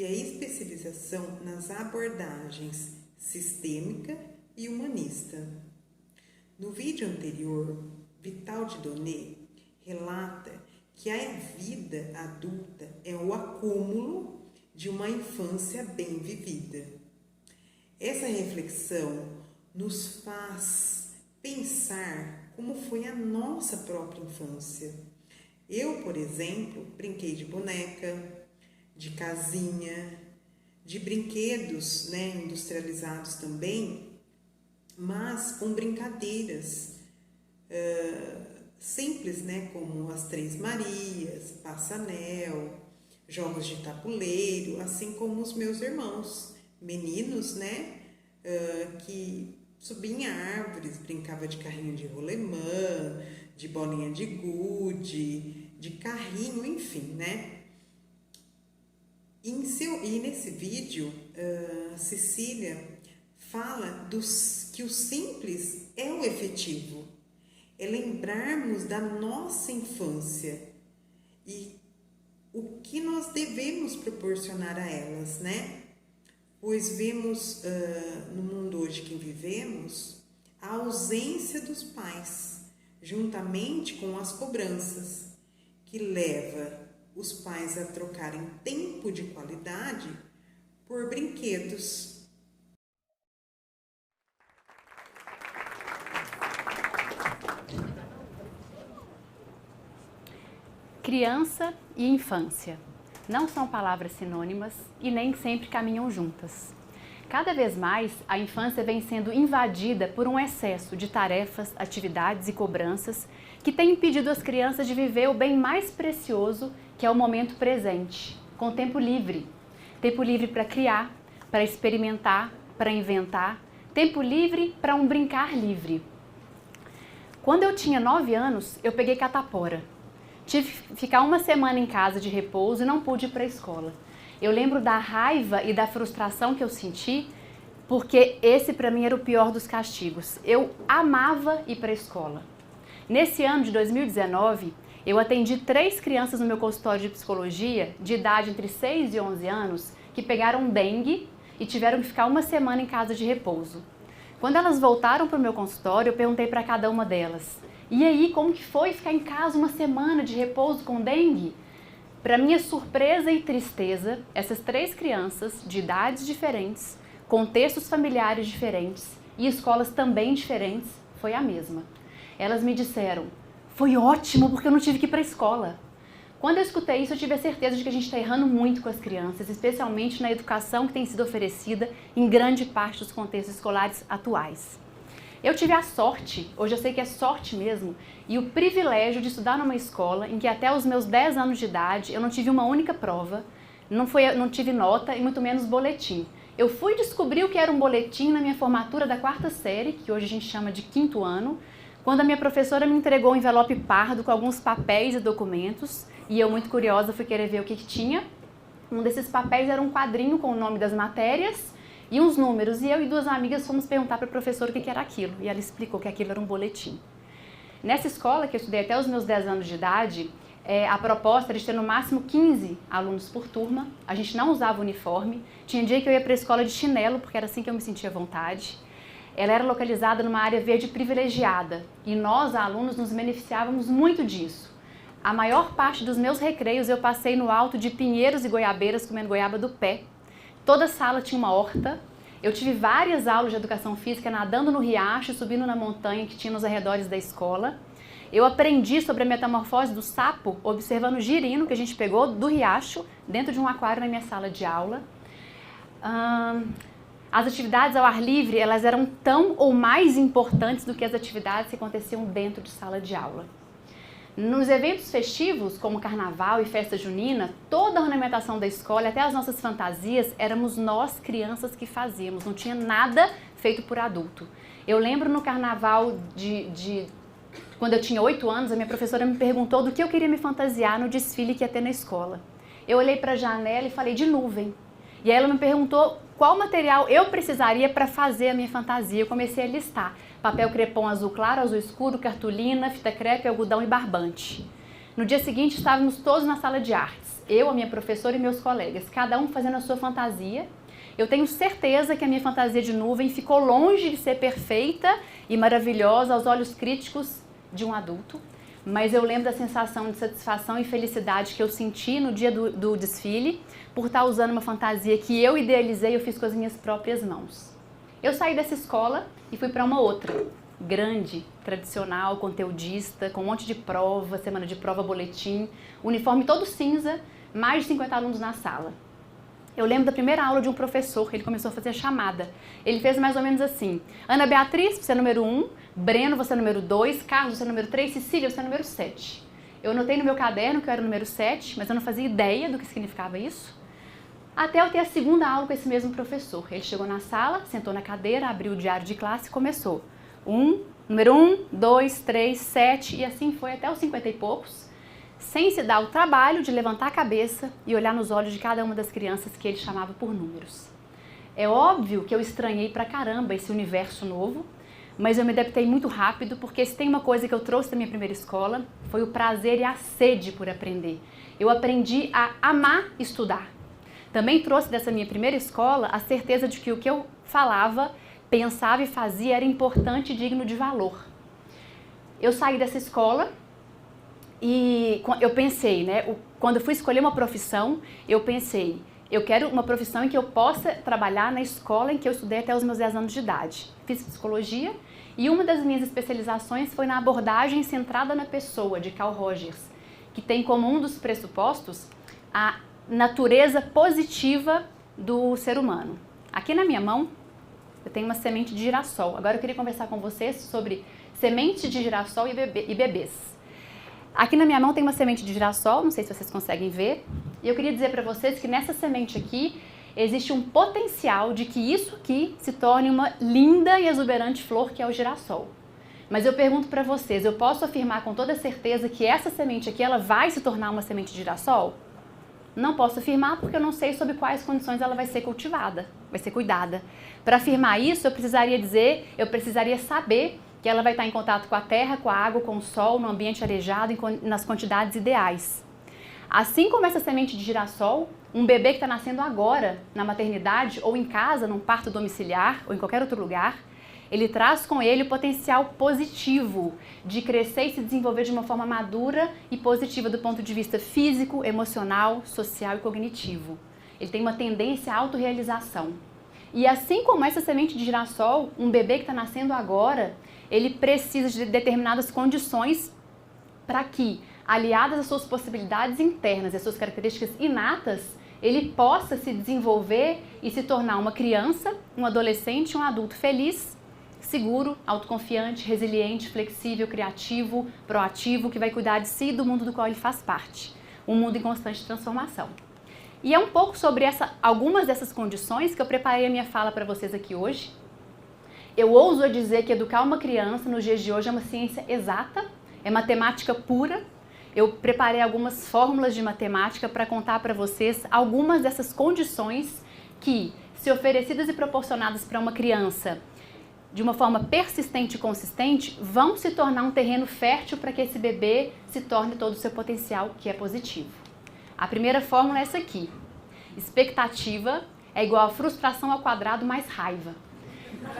a especialização nas abordagens sistêmica e humanista. No vídeo anterior, Vital Didonné relata que a vida adulta é o acúmulo de uma infância bem vivida. Essa reflexão nos faz pensar como foi a nossa própria infância. Eu, por exemplo, brinquei de boneca, de casinha, de brinquedos, industrializados também, mas com brincadeiras simples, como as Três Marias, Passa-Anel, jogos de tabuleiro, assim como os meus irmãos, meninos, que subiam em árvores, brincava de carrinho de rolemã, de bolinha de gude, de carrinho, enfim, E nesse vídeo, a Cecília fala que o simples é o efetivo, é lembrarmos da nossa infância e o que nós devemos proporcionar a elas, Pois vemos no mundo hoje que vivemos a ausência dos pais, juntamente com as cobranças, que leva os pais a trocarem tempo de qualidade por brinquedos. Criança e infância não são palavras sinônimas e nem sempre caminham juntas. Cada vez mais, a infância vem sendo invadida por um excesso de tarefas, atividades e cobranças que tem impedido as crianças de viver o bem mais precioso, que é o momento presente, com tempo livre. Tempo livre para criar, para experimentar, para inventar, tempo livre para um brincar livre. Quando eu tinha 9 anos, eu peguei catapora. Tive que ficar uma semana em casa de repouso e não pude ir para a escola. Eu lembro da raiva e da frustração que eu senti, porque esse para mim era o pior dos castigos. Eu amava ir para a escola. Nesse ano de 2019, eu atendi 3 crianças no meu consultório de psicologia, de idade entre 6 e 11 anos, que pegaram dengue e tiveram que ficar uma semana em casa de repouso. Quando elas voltaram para o meu consultório, eu perguntei para cada uma delas: e aí, como que foi ficar em casa uma semana de repouso com dengue? Para minha surpresa e tristeza, essas 3 crianças de idades diferentes, contextos familiares diferentes e escolas também diferentes, foi a mesma. Elas me disseram: foi ótimo porque eu não tive que ir para a escola. Quando eu escutei isso, eu tive a certeza de que a gente está errando muito com as crianças, especialmente na educação que tem sido oferecida em grande parte dos contextos escolares atuais. Eu tive a sorte, hoje eu sei que é sorte mesmo, e o privilégio de estudar numa escola em que até os meus 10 anos de idade eu não tive uma única prova, não tive nota e muito menos boletim. Eu fui descobrir o que era um boletim na minha formatura da 4ª série, que hoje a gente chama de 5º ano, quando a minha professora me entregou um envelope pardo com alguns papéis e documentos, e eu, muito curiosa, fui querer ver o que tinha. Um desses papéis era um quadrinho com o nome das matérias e uns números, e eu e 2 amigas fomos perguntar para a professora o que era aquilo, e ela explicou que aquilo era um boletim. Nessa escola, que eu estudei até os meus 10 anos de idade, a proposta era de ter no máximo 15 alunos por turma, a gente não usava uniforme, tinha dia que eu ia para a escola de chinelo, porque era assim que eu me sentia à vontade. Ela era localizada numa área verde privilegiada, e nós, alunos, nos beneficiávamos muito disso. A maior parte dos meus recreios eu passei no alto de pinheiros e goiabeiras comendo goiaba do pé. Toda sala tinha uma horta. Eu tive várias aulas de educação física nadando no riacho, subindo na montanha que tinha nos arredores da escola. Eu aprendi sobre a metamorfose do sapo observando o girino que a gente pegou do riacho dentro de um aquário na minha sala de aula. As atividades ao ar livre, elas eram tão ou mais importantes do que as atividades que aconteciam dentro de sala de aula. Nos eventos festivos, como carnaval e festa junina, toda a ornamentação da escola, até as nossas fantasias, éramos nós, crianças, que fazíamos. Não tinha nada feito por adulto. Eu lembro no carnaval quando eu tinha 8 anos, a minha professora me perguntou do que eu queria me fantasiar no desfile que ia ter na escola. Eu olhei para a janela e falei de nuvem. E aí ela me perguntou qual material eu precisaria para fazer a minha fantasia. Eu comecei a listar: papel crepom azul claro, azul escuro, cartolina, fita crepe, algodão e barbante. No dia seguinte estávamos todos na sala de artes, eu, a minha professora e meus colegas, cada um fazendo a sua fantasia. Eu tenho certeza que a minha fantasia de nuvem ficou longe de ser perfeita e maravilhosa aos olhos críticos de um adulto, mas eu lembro da sensação de satisfação e felicidade que eu senti no dia do desfile por estar usando uma fantasia que eu idealizei e eu fiz com as minhas próprias mãos. Eu saí dessa escola e fui para uma outra, grande, tradicional, conteudista, com um monte de prova, semana de prova, boletim, uniforme todo cinza, mais de 50 alunos na sala. Eu lembro da primeira aula de um professor, ele começou a fazer a chamada. Ele fez mais ou menos assim: Ana Beatriz, você é número 1, Breno, você é número 2, Carlos, você é número 3, Cecília, você é número 7. Eu anotei no meu caderno que eu era o número 7, mas eu não fazia ideia do que significava isso. Até eu ter a segunda aula com esse mesmo professor. Ele chegou na sala, sentou na cadeira, abriu o diário de classe e começou. Número 1, 2, 3, 7, e assim foi até os 50 e poucos, sem se dar o trabalho de levantar a cabeça e olhar nos olhos de cada uma das crianças que ele chamava por números. É óbvio que eu estranhei pra caramba esse universo novo, mas eu me adaptei muito rápido, porque se tem uma coisa que eu trouxe da minha primeira escola, foi o prazer e a sede por aprender. Eu aprendi a amar estudar. Também trouxe dessa minha primeira escola a certeza de que o que eu falava, pensava e fazia era importante e digno de valor. Eu saí dessa escola e eu pensei, quando eu fui escolher uma profissão, eu pensei, eu quero uma profissão em que eu possa trabalhar na escola em que eu estudei até os meus 10 anos de idade. Fiz psicologia e uma das minhas especializações foi na abordagem centrada na pessoa, de Carl Rogers, que tem como um dos pressupostos a natureza positiva do ser humano. Aqui na minha mão eu tenho uma semente de girassol. Agora eu queria conversar com vocês sobre semente de girassol e bebês. Aqui na minha mão tem uma semente de girassol, não sei se vocês conseguem ver, e eu queria dizer para vocês que nessa semente aqui existe um potencial de que isso aqui se torne uma linda e exuberante flor, que é o girassol. Mas eu pergunto para vocês, eu posso afirmar com toda certeza que essa semente aqui ela vai se tornar uma semente de girassol? Não posso afirmar porque eu não sei sob quais condições ela vai ser cultivada, vai ser cuidada. Para afirmar isso, eu precisaria saber que ela vai estar em contato com a terra, com a água, com o sol, no ambiente arejado, nas quantidades ideais. Assim como essa semente de girassol, um bebê que está nascendo agora, na maternidade, ou em casa, num parto domiciliar, ou em qualquer outro lugar, ele traz com ele o potencial positivo de crescer e se desenvolver de uma forma madura e positiva do ponto de vista físico, emocional, social e cognitivo. Ele tem uma tendência à autorrealização. E assim como essa semente de girassol, um bebê que está nascendo agora, ele precisa de determinadas condições para que, aliadas às suas possibilidades internas e às suas características inatas, ele possa se desenvolver e se tornar uma criança, um adolescente, um adulto feliz, seguro, autoconfiante, resiliente, flexível, criativo, proativo, que vai cuidar de si e do mundo do qual ele faz parte. Um mundo em constante transformação. E é um pouco sobre algumas dessas condições que eu preparei a minha fala para vocês aqui hoje. Eu ouso dizer que educar uma criança nos dias de hoje é uma ciência exata, é matemática pura. Eu preparei algumas fórmulas de matemática para contar para vocês algumas dessas condições que, se oferecidas e proporcionadas para uma criança de uma forma persistente e consistente, vão se tornar um terreno fértil para que esse bebê se torne todo o seu potencial, que é positivo. A primeira fórmula é essa aqui. Expectativa é igual a frustração ao quadrado mais raiva.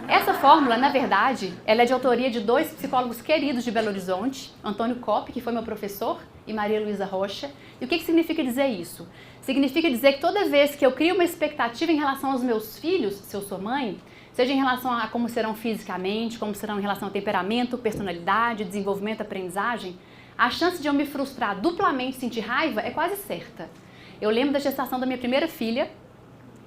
Essa fórmula, na verdade, ela é de autoria de 2 psicólogos queridos de Belo Horizonte, Antônio Kopp, que foi meu professor, e Maria Luísa Rocha. E o que significa dizer isso? Significa dizer que toda vez que eu crio uma expectativa em relação aos meus filhos, se eu sou mãe, seja em relação a como serão fisicamente, como serão em relação ao temperamento, personalidade, desenvolvimento, aprendizagem, a chance de eu me frustrar duplamente e sentir raiva é quase certa. Eu lembro da gestação da minha primeira filha.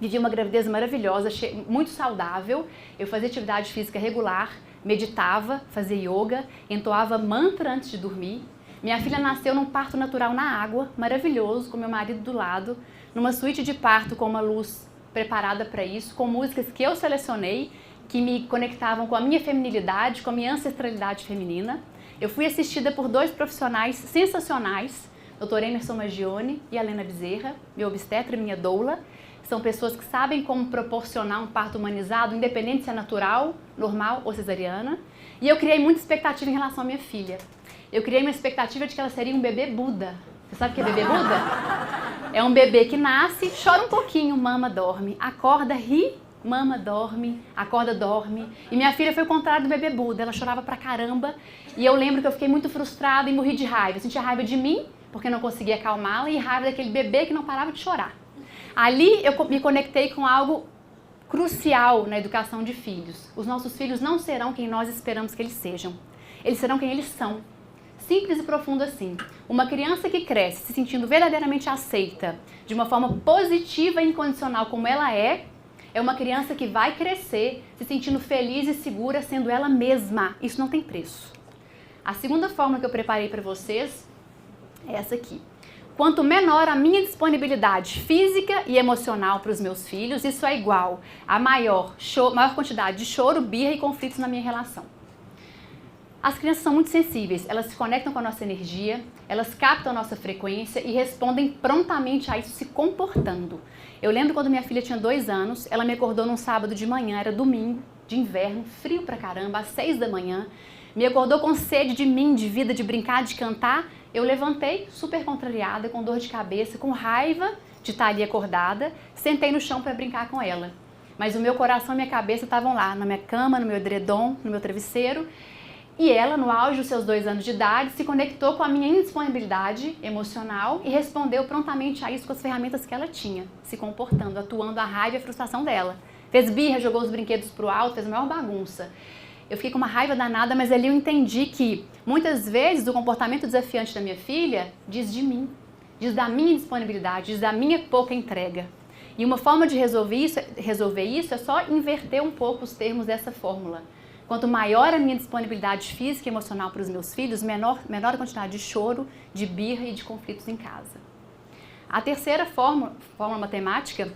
Vivi uma gravidez maravilhosa, muito saudável. Eu fazia atividade física regular, meditava, fazia yoga, entoava mantra antes de dormir. Minha filha nasceu num parto natural na água, maravilhoso, com meu marido do lado, numa suíte de parto com uma luz preparada para isso, com músicas que eu selecionei, que me conectavam com a minha feminilidade, com a minha ancestralidade feminina. Eu fui assistida por 2 profissionais sensacionais, Dr. Emerson Maggione e a Helena Bezerra, meu obstetra e minha doula. São pessoas que sabem como proporcionar um parto humanizado, independente se é natural, normal ou cesariana. E eu criei muita expectativa em relação à minha filha. Eu criei uma expectativa de que ela seria um bebê Buda. Você sabe o que é bebê Buda? É um bebê que nasce, chora um pouquinho, mama, dorme. Acorda, ri, mama, dorme. Acorda, dorme. E minha filha foi o contrário do bebê Buda. Ela chorava pra caramba. E eu lembro que eu fiquei muito frustrada e morri de raiva. Eu sentia raiva de mim, porque eu não conseguia acalmá-la, e raiva daquele bebê que não parava de chorar. Ali eu me conectei com algo crucial na educação de filhos. Os nossos filhos não serão quem nós esperamos que eles sejam. Eles serão quem eles são. Simples e profundo assim. Uma criança que cresce se sentindo verdadeiramente aceita, de uma forma positiva e incondicional como ela é uma criança que vai crescer se sentindo feliz e segura sendo ela mesma. Isso não tem preço. A segunda fórmula que eu preparei para vocês é essa aqui. Quanto menor a minha disponibilidade física e emocional para os meus filhos, isso é igual a maior quantidade de choro, birra e conflitos na minha relação. As crianças são muito sensíveis, elas se conectam com a nossa energia, elas captam a nossa frequência e respondem prontamente a isso se comportando. Eu lembro quando minha filha tinha 2 anos, ela me acordou num sábado de manhã, era domingo, de inverno, frio pra caramba, às 6 da manhã, me acordou com sede de mim, de vida, de brincar, de cantar. Eu levantei, super contrariada, com dor de cabeça, com raiva de estar ali acordada, sentei no chão para brincar com ela. Mas o meu coração e minha cabeça estavam lá, na minha cama, no meu edredom, no meu travesseiro. E ela, no auge dos seus 2 anos de idade, se conectou com a minha indisponibilidade emocional e respondeu prontamente a isso com as ferramentas que ela tinha, se comportando, atuando a raiva e a frustração dela. Fez birra, jogou os brinquedos pro alto, fez a maior bagunça. Eu fiquei com uma raiva danada, mas ali eu entendi que, muitas vezes, o comportamento desafiante da minha filha diz de mim, diz da minha disponibilidade, diz da minha pouca entrega. E uma forma de resolver isso é só inverter um pouco os termos dessa fórmula. Quanto maior a minha disponibilidade física e emocional para os meus filhos, menor a quantidade de choro, de birra e de conflitos em casa. A terceira fórmula matemática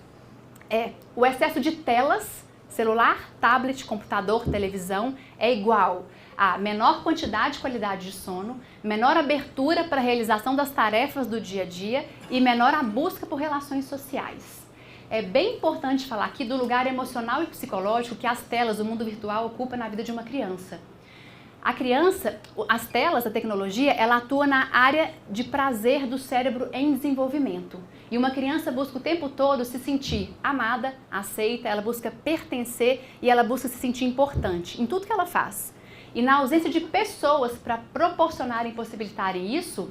é o excesso de telas, celular, tablet, computador, televisão, é igual a menor quantidade e qualidade de sono, menor abertura para a realização das tarefas do dia a dia e menor a busca por relações sociais. É bem importante falar aqui do lugar emocional e psicológico que as telas do mundo virtual ocupam na vida de uma criança. A criança, as telas, a tecnologia, ela atua na área de prazer do cérebro em desenvolvimento. E uma criança busca o tempo todo se sentir amada, aceita, ela busca pertencer e ela busca se sentir importante em tudo que ela faz. E na ausência de pessoas para proporcionarem e possibilitarem isso,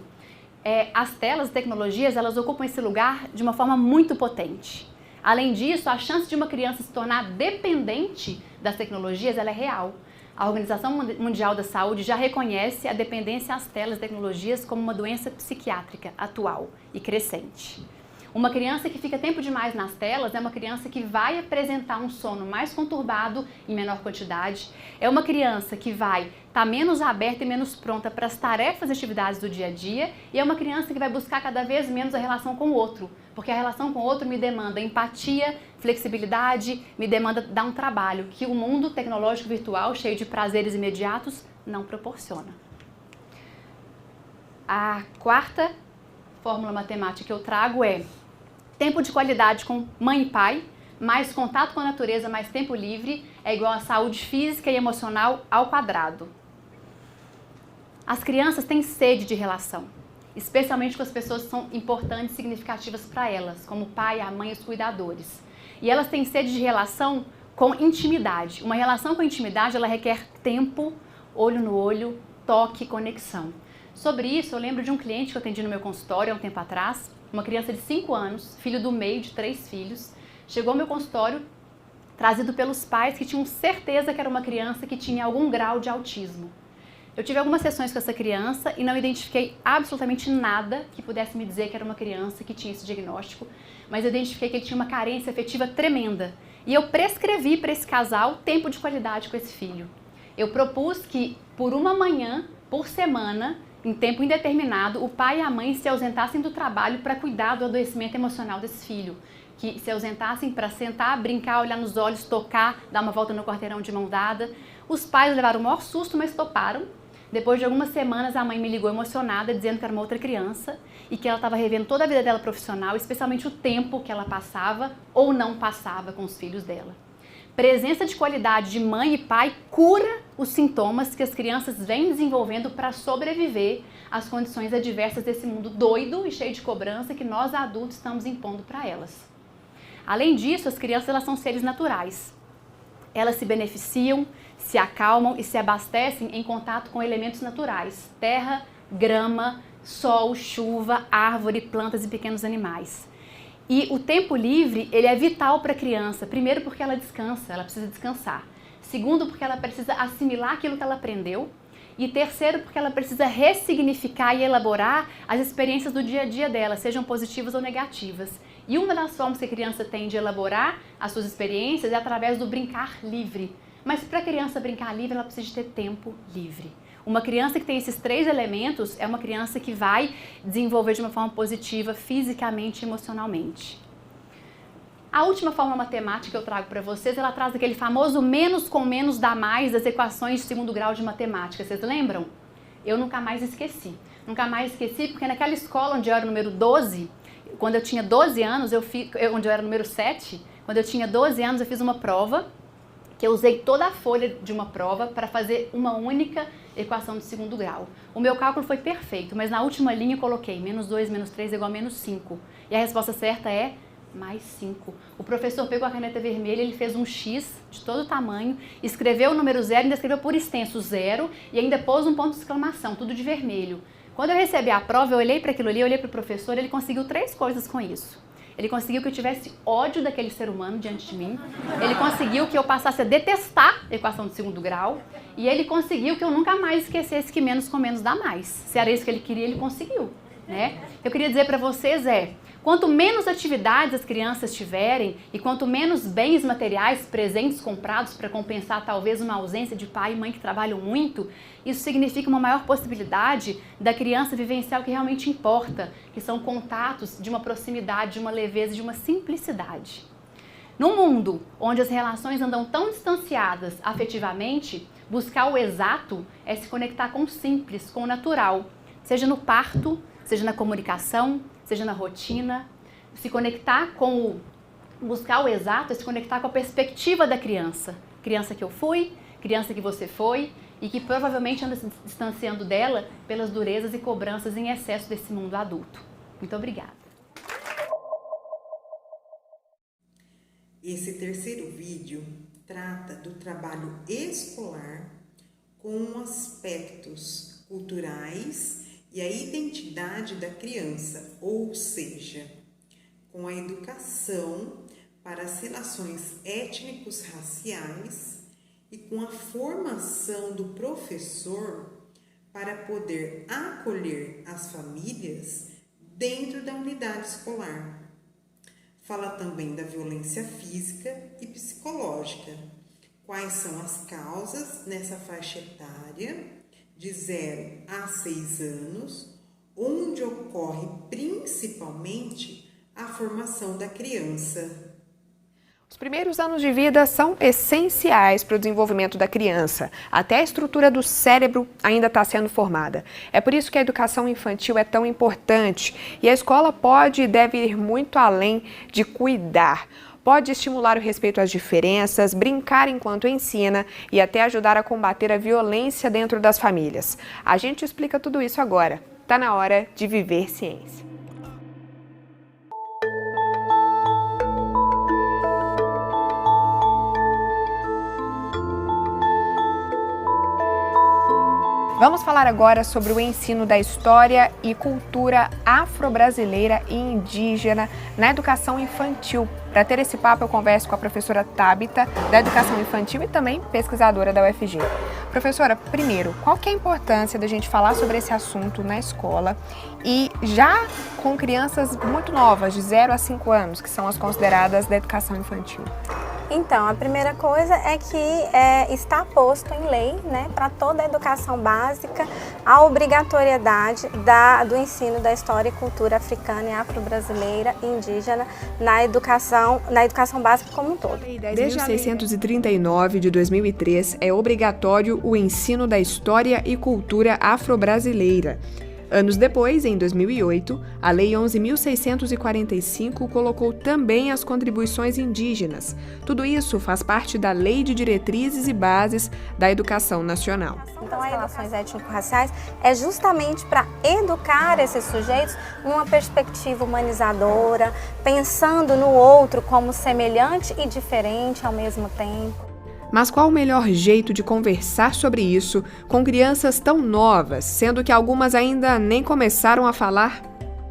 as telas, as tecnologias, elas ocupam esse lugar de uma forma muito potente. Além disso, a chance de uma criança se tornar dependente das tecnologias, ela é real. A Organização Mundial da Saúde já reconhece a dependência às telas e tecnologias como uma doença psiquiátrica atual e crescente. Uma criança que fica tempo demais nas telas é uma criança que vai apresentar um sono mais conturbado em menor quantidade, é uma criança que vai estar menos aberta e menos pronta para as tarefas e atividades do dia a dia e é uma criança que vai buscar cada vez menos a relação com o outro, porque a relação com o outro me demanda empatia, flexibilidade, me demanda dar um trabalho que o mundo tecnológico virtual, cheio de prazeres imediatos, não proporciona. A quarta fórmula matemática que eu trago é tempo de qualidade com mãe e pai, mais contato com a natureza, mais tempo livre, é igual a saúde física e emocional ao quadrado. As crianças têm sede de relação, especialmente com as pessoas que são importantes e significativas para elas, como o pai, a mãe e os cuidadores. E elas têm sede de relação com intimidade. Uma relação com intimidade, ela requer tempo, olho no olho, toque, conexão. Sobre isso, eu lembro de um cliente que eu atendi no meu consultório há um tempo atrás, uma criança de 5 anos, filho do meio de 3 filhos, chegou ao meu consultório trazido pelos pais que tinham certeza que era uma criança que tinha algum grau de autismo. Eu tive algumas sessões com essa criança e não identifiquei absolutamente nada que pudesse me dizer que era uma criança que tinha esse diagnóstico, mas eu identifiquei que ele tinha uma carência afetiva tremenda. E eu prescrevi para esse casal tempo de qualidade com esse filho. Eu propus que por uma manhã, por semana, em tempo indeterminado, o pai e a mãe se ausentassem do trabalho para cuidar do adoecimento emocional desse filho. Que se ausentassem para sentar, brincar, olhar nos olhos, tocar, dar uma volta no quarteirão de mão dada. Os pais levaram o maior susto, mas toparam. Depois de algumas semanas, a mãe me ligou emocionada, dizendo que era uma outra criança e que ela estava revendo toda a vida dela profissional, especialmente o tempo que ela passava ou não passava com os filhos dela. Presença de qualidade de mãe e pai cura os sintomas que as crianças vêm desenvolvendo para sobreviver às condições adversas desse mundo doido e cheio de cobrança que nós adultos estamos impondo para elas. Além disso, as crianças elas são seres naturais. Elas se beneficiam, se acalmam e se abastecem em contato com elementos naturais, terra, grama, sol, chuva, árvore, plantas e pequenos animais. E o tempo livre, ele é vital para a criança, primeiro porque ela descansa, ela precisa descansar. Segundo, porque ela precisa assimilar aquilo que ela aprendeu. E terceiro, porque ela precisa ressignificar e elaborar as experiências do dia a dia dela, sejam positivas ou negativas. E uma das formas que a criança tem de elaborar as suas experiências é através do brincar livre. Mas para a criança brincar livre, ela precisa de ter tempo livre. Uma criança que tem esses 3 elementos é uma criança que vai desenvolver de uma forma positiva fisicamente e emocionalmente. A última fórmula matemática que eu trago para vocês, ela traz aquele famoso menos com menos dá mais das equações de segundo grau de matemática. Vocês lembram? Eu nunca mais esqueci. Nunca mais esqueci porque naquela escola onde eu era número 12, quando eu tinha 12 anos, onde eu era número 7, quando eu tinha 12 anos eu fiz uma prova que eu usei toda a folha de uma prova para fazer uma única equação de segundo grau. O meu cálculo foi perfeito, mas na última linha eu coloquei menos 2 menos 3 é igual a menos 5. E a resposta certa é mais 5. O professor pegou a caneta vermelha, ele fez um X de todo tamanho, escreveu o número 0, ainda escreveu por extenso 0 e ainda pôs um ponto de exclamação, tudo de vermelho. Quando eu recebi a prova, eu olhei para aquilo ali, eu olhei para o professor, ele conseguiu 3 coisas com isso. Ele conseguiu que eu tivesse ódio daquele ser humano diante de mim. Ele conseguiu que eu passasse a detestar a equação de segundo grau. E ele conseguiu que eu nunca mais esquecesse que menos com menos dá mais. Se era isso que ele queria, ele conseguiu, né? Eu queria dizer para vocês quanto menos atividades as crianças tiverem e quanto menos bens materiais, presentes comprados para compensar talvez uma ausência de pai e mãe que trabalham muito, isso significa uma maior possibilidade da criança vivenciar o que realmente importa, que são contatos de uma proximidade, de uma leveza, de uma simplicidade. Num mundo onde as relações andam tão distanciadas afetivamente, buscar o exato é se conectar com o simples, com o natural, seja no parto, seja na comunicação, seja na rotina. Se conectar buscar o exato é se conectar com a perspectiva da criança. Criança que eu fui, criança que você foi e que provavelmente anda se distanciando dela pelas durezas e cobranças em excesso desse mundo adulto. Muito obrigada. Esse terceiro vídeo trata do trabalho escolar com aspectos culturais e a identidade da criança, ou seja, com a educação para as relações étnicos-raciais e com a formação do professor para poder acolher as famílias dentro da unidade escolar. Fala também da violência física e psicológica. Quais são as causas nessa faixa etária de 0 a 6 anos, onde ocorre principalmente a formação da criança. Os primeiros anos de vida são essenciais para o desenvolvimento da criança. Até a estrutura do cérebro ainda está sendo formada. É por isso que a educação infantil é tão importante. E a escola pode e deve ir muito além de cuidar. Pode estimular o respeito às diferenças, brincar enquanto ensina e até ajudar a combater a violência dentro das famílias. A gente explica tudo isso agora. Está na hora de viver ciência. Vamos falar agora sobre o ensino da história e cultura afro-brasileira e indígena na educação infantil. Para ter esse papo, eu converso com a professora Tábita, da Educação Infantil e também pesquisadora da UFG. Professora, primeiro, qual que é a importância da gente falar sobre esse assunto na escola e já com crianças muito novas, de 0 a 5 anos, que são as consideradas da educação infantil? Então, a primeira coisa é que está posto em lei, né, para toda a educação básica, a obrigatoriedade do ensino da história e cultura africana e afro-brasileira e indígena na educação básica como um todo. Desde a Lei 10.639 de 2003, é obrigatório o ensino da história e cultura afro-brasileira. Anos depois, em 2008, a Lei 11.645 colocou também as contribuições indígenas. Tudo isso faz parte da Lei de Diretrizes e Bases da Educação Nacional. Então, as relações étnico-raciais é justamente para educar esses sujeitos numa perspectiva humanizadora, pensando no outro como semelhante e diferente ao mesmo tempo. Mas qual o melhor jeito de conversar sobre isso com crianças tão novas, sendo que algumas ainda nem começaram a falar?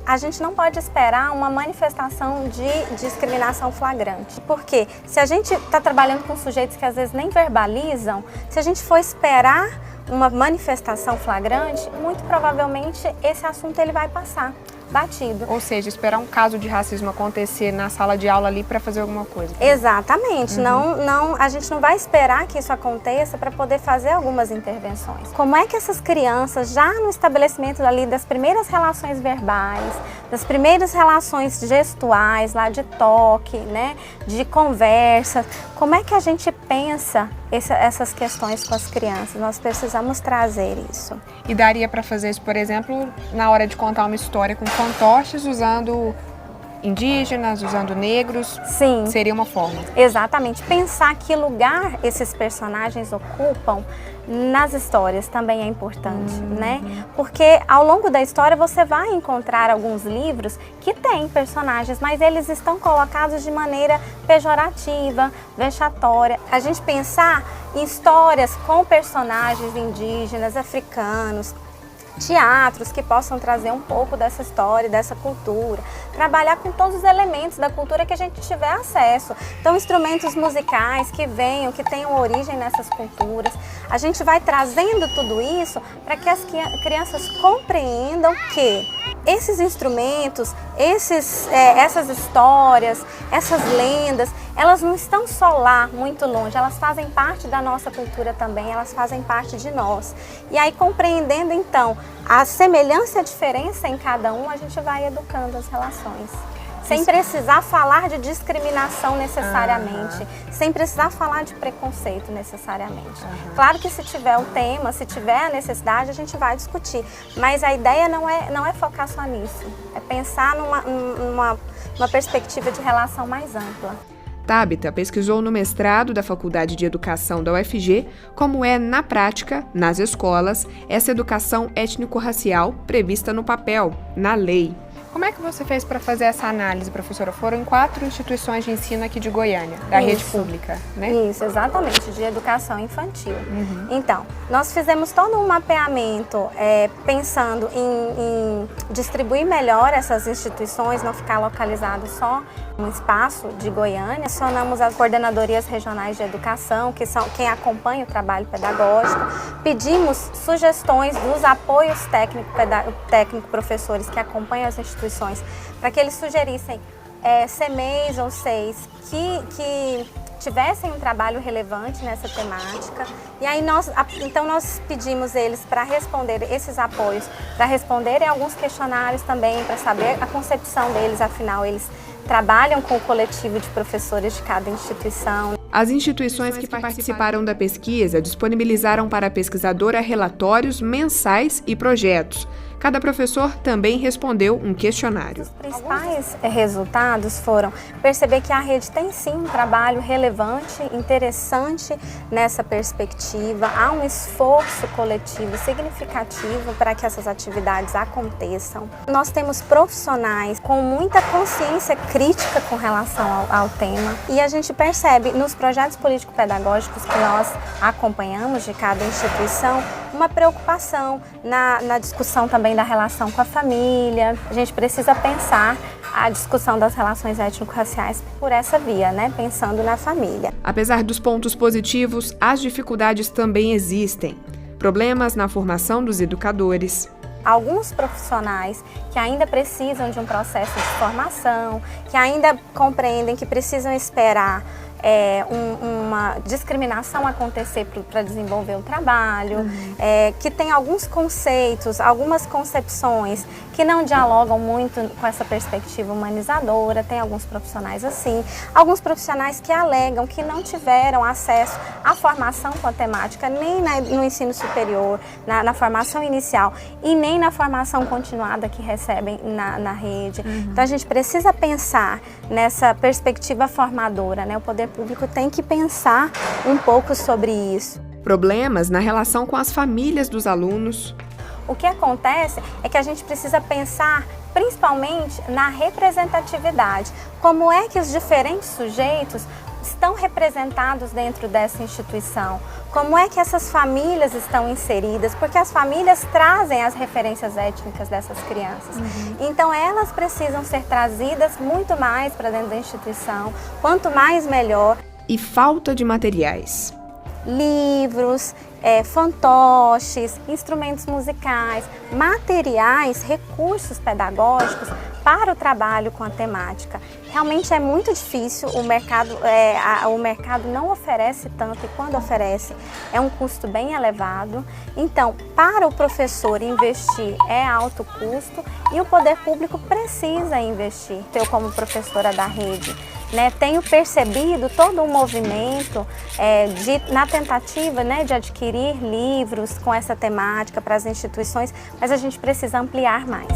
A gente não pode esperar uma manifestação de discriminação flagrante, porque se a gente está trabalhando com sujeitos que às vezes nem verbalizam, se a gente for esperar uma manifestação flagrante, muito provavelmente esse assunto ele vai passar batido. Ou seja, esperar um caso de racismo acontecer na sala de aula ali para fazer alguma coisa. Exatamente. A gente não vai esperar que isso aconteça para poder fazer algumas intervenções. Como é que essas crianças, já no estabelecimento ali das primeiras relações verbais, das primeiras relações gestuais, lá de toque, né, de conversa, como é que a gente pensa essas questões com as crianças? Nós precisamos trazer isso. E daria para fazer isso, por exemplo, na hora de contar uma história com fantoches, usando indígenas, usando negros? Sim. Seria uma forma. Exatamente. Pensar que lugar esses personagens ocupam nas histórias também é importante, né? Porque ao longo da história você vai encontrar alguns livros que têm personagens, mas eles estão colocados de maneira pejorativa, vexatória. A gente pensar em histórias com personagens indígenas, africanos, teatros que possam trazer um pouco dessa história, dessa cultura, trabalhar com todos os elementos da cultura que a gente tiver acesso. Então, instrumentos musicais que venham, que tenham origem nessas culturas. A gente vai trazendo tudo isso para que as crianças compreendam que esses instrumentos, essas histórias, essas lendas, elas não estão só lá, muito longe, elas fazem parte da nossa cultura também, elas fazem parte de nós. E aí, compreendendo então a semelhança e a diferença em cada um, a gente vai educando as relações. Sem precisar falar de discriminação necessariamente, sem precisar falar de preconceito necessariamente. Claro que se tiver o tema, se tiver a necessidade, a gente vai discutir, mas a ideia não é focar só nisso, é pensar numa perspectiva de relação mais ampla. Tábita pesquisou no mestrado da Faculdade de Educação da UFG como é, na prática, nas escolas, essa educação étnico-racial prevista no papel, na lei. Como é que você fez para fazer essa análise, professora? Foram em 4 instituições de ensino aqui de Goiânia, da rede pública, né? Isso, exatamente, de educação infantil. Então, nós fizemos todo um mapeamento pensando em distribuir melhor essas instituições, não ficar localizado só no espaço de Goiânia. Acionamos as coordenadorias regionais de educação, que são quem acompanha o trabalho pedagógico. Pedimos sugestões dos apoios técnico-professores que acompanham as instituições, para que eles sugerissem CMEs ou SEIs que tivessem um trabalho relevante nessa temática. E aí nós pedimos eles para responder esses apoios, para responderem alguns questionários também, para saber a concepção deles, afinal eles trabalham com o coletivo de professores de cada instituição. As instituições que participaram da pesquisa disponibilizaram para a pesquisadora relatórios mensais e projetos. Cada professor também respondeu um questionário. Os principais resultados foram perceber que a rede tem sim um trabalho relevante, interessante nessa perspectiva. Há um esforço coletivo significativo para que essas atividades aconteçam. Nós temos profissionais com muita consciência crítica com relação ao tema e a gente percebe nos projetos político-pedagógicos que nós acompanhamos de cada instituição uma preocupação na discussão também da relação com a família. A gente precisa pensar a discussão das relações étnico-raciais por essa via, né? Pensando na família. Apesar dos pontos positivos, as dificuldades também existem. Problemas na formação dos educadores. Alguns profissionais que ainda precisam de um processo de formação, que ainda compreendem que precisam esperar uma discriminação acontecer para desenvolver o trabalho, que tem alguns conceitos, algumas concepções que não dialogam muito com essa perspectiva humanizadora. Tem alguns profissionais assim, alguns profissionais que alegam que não tiveram acesso à formação com a temática, nem no ensino superior, na formação inicial e nem na formação continuada que recebem na rede. Então a gente precisa pensar nessa perspectiva formadora, né? O poder público tem que pensar um pouco sobre isso. Problemas na relação com as famílias dos alunos. O que acontece é que a gente precisa pensar principalmente na representatividade. Como é que os diferentes sujeitos estão representados dentro dessa instituição? Como é que essas famílias estão inseridas? Porque as famílias trazem as referências étnicas dessas crianças. Então elas precisam ser trazidas muito mais para dentro da instituição, quanto mais melhor. E falta de materiais. Livros, fantoches, instrumentos musicais, materiais, recursos pedagógicos para o trabalho com a temática. Realmente é muito difícil, o mercado não oferece tanto e quando oferece é um custo bem elevado. Então, para o professor investir é alto custo e o poder público precisa investir. Eu, como professora da rede, tenho percebido todo um movimento na tentativa de adquirir livros com essa temática para as instituições, mas a gente precisa ampliar mais.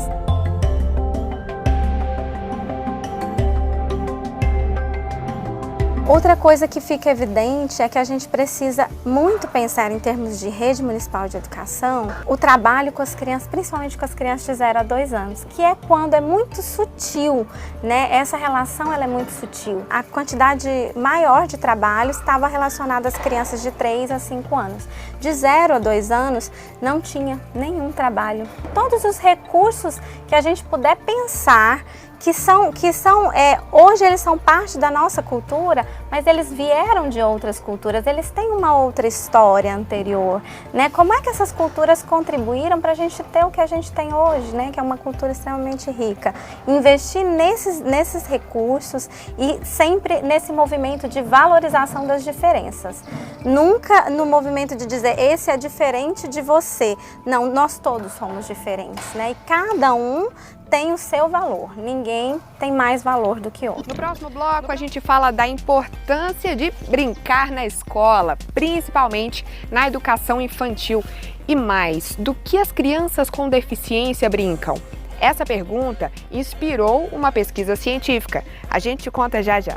Outra coisa que fica evidente é que a gente precisa muito pensar em termos de rede municipal de educação, o trabalho com as crianças, principalmente com as crianças de 0 a 2 anos, que é quando é muito sutil, Essa relação ela é muito sutil. A quantidade maior de trabalho estava relacionada às crianças de 3 a 5 anos. De 0 a 2 anos não tinha nenhum trabalho. Todos os recursos que a gente puder pensar hoje eles são parte da nossa cultura, mas eles vieram de outras culturas, eles têm uma outra história anterior, Como é que essas culturas contribuíram para a gente ter o que a gente tem hoje, Que é uma cultura extremamente rica. Investir nesses recursos e sempre nesse movimento de valorização das diferenças. Nunca no movimento de dizer, esse é diferente de você. Não, nós todos somos diferentes, E cada um tem o seu valor, ninguém tem mais valor do que outro. No próximo bloco a gente fala da importância de brincar na escola, principalmente na educação infantil. E mais, do que as crianças com deficiência brincam? Essa pergunta inspirou uma pesquisa científica. A gente te conta já já.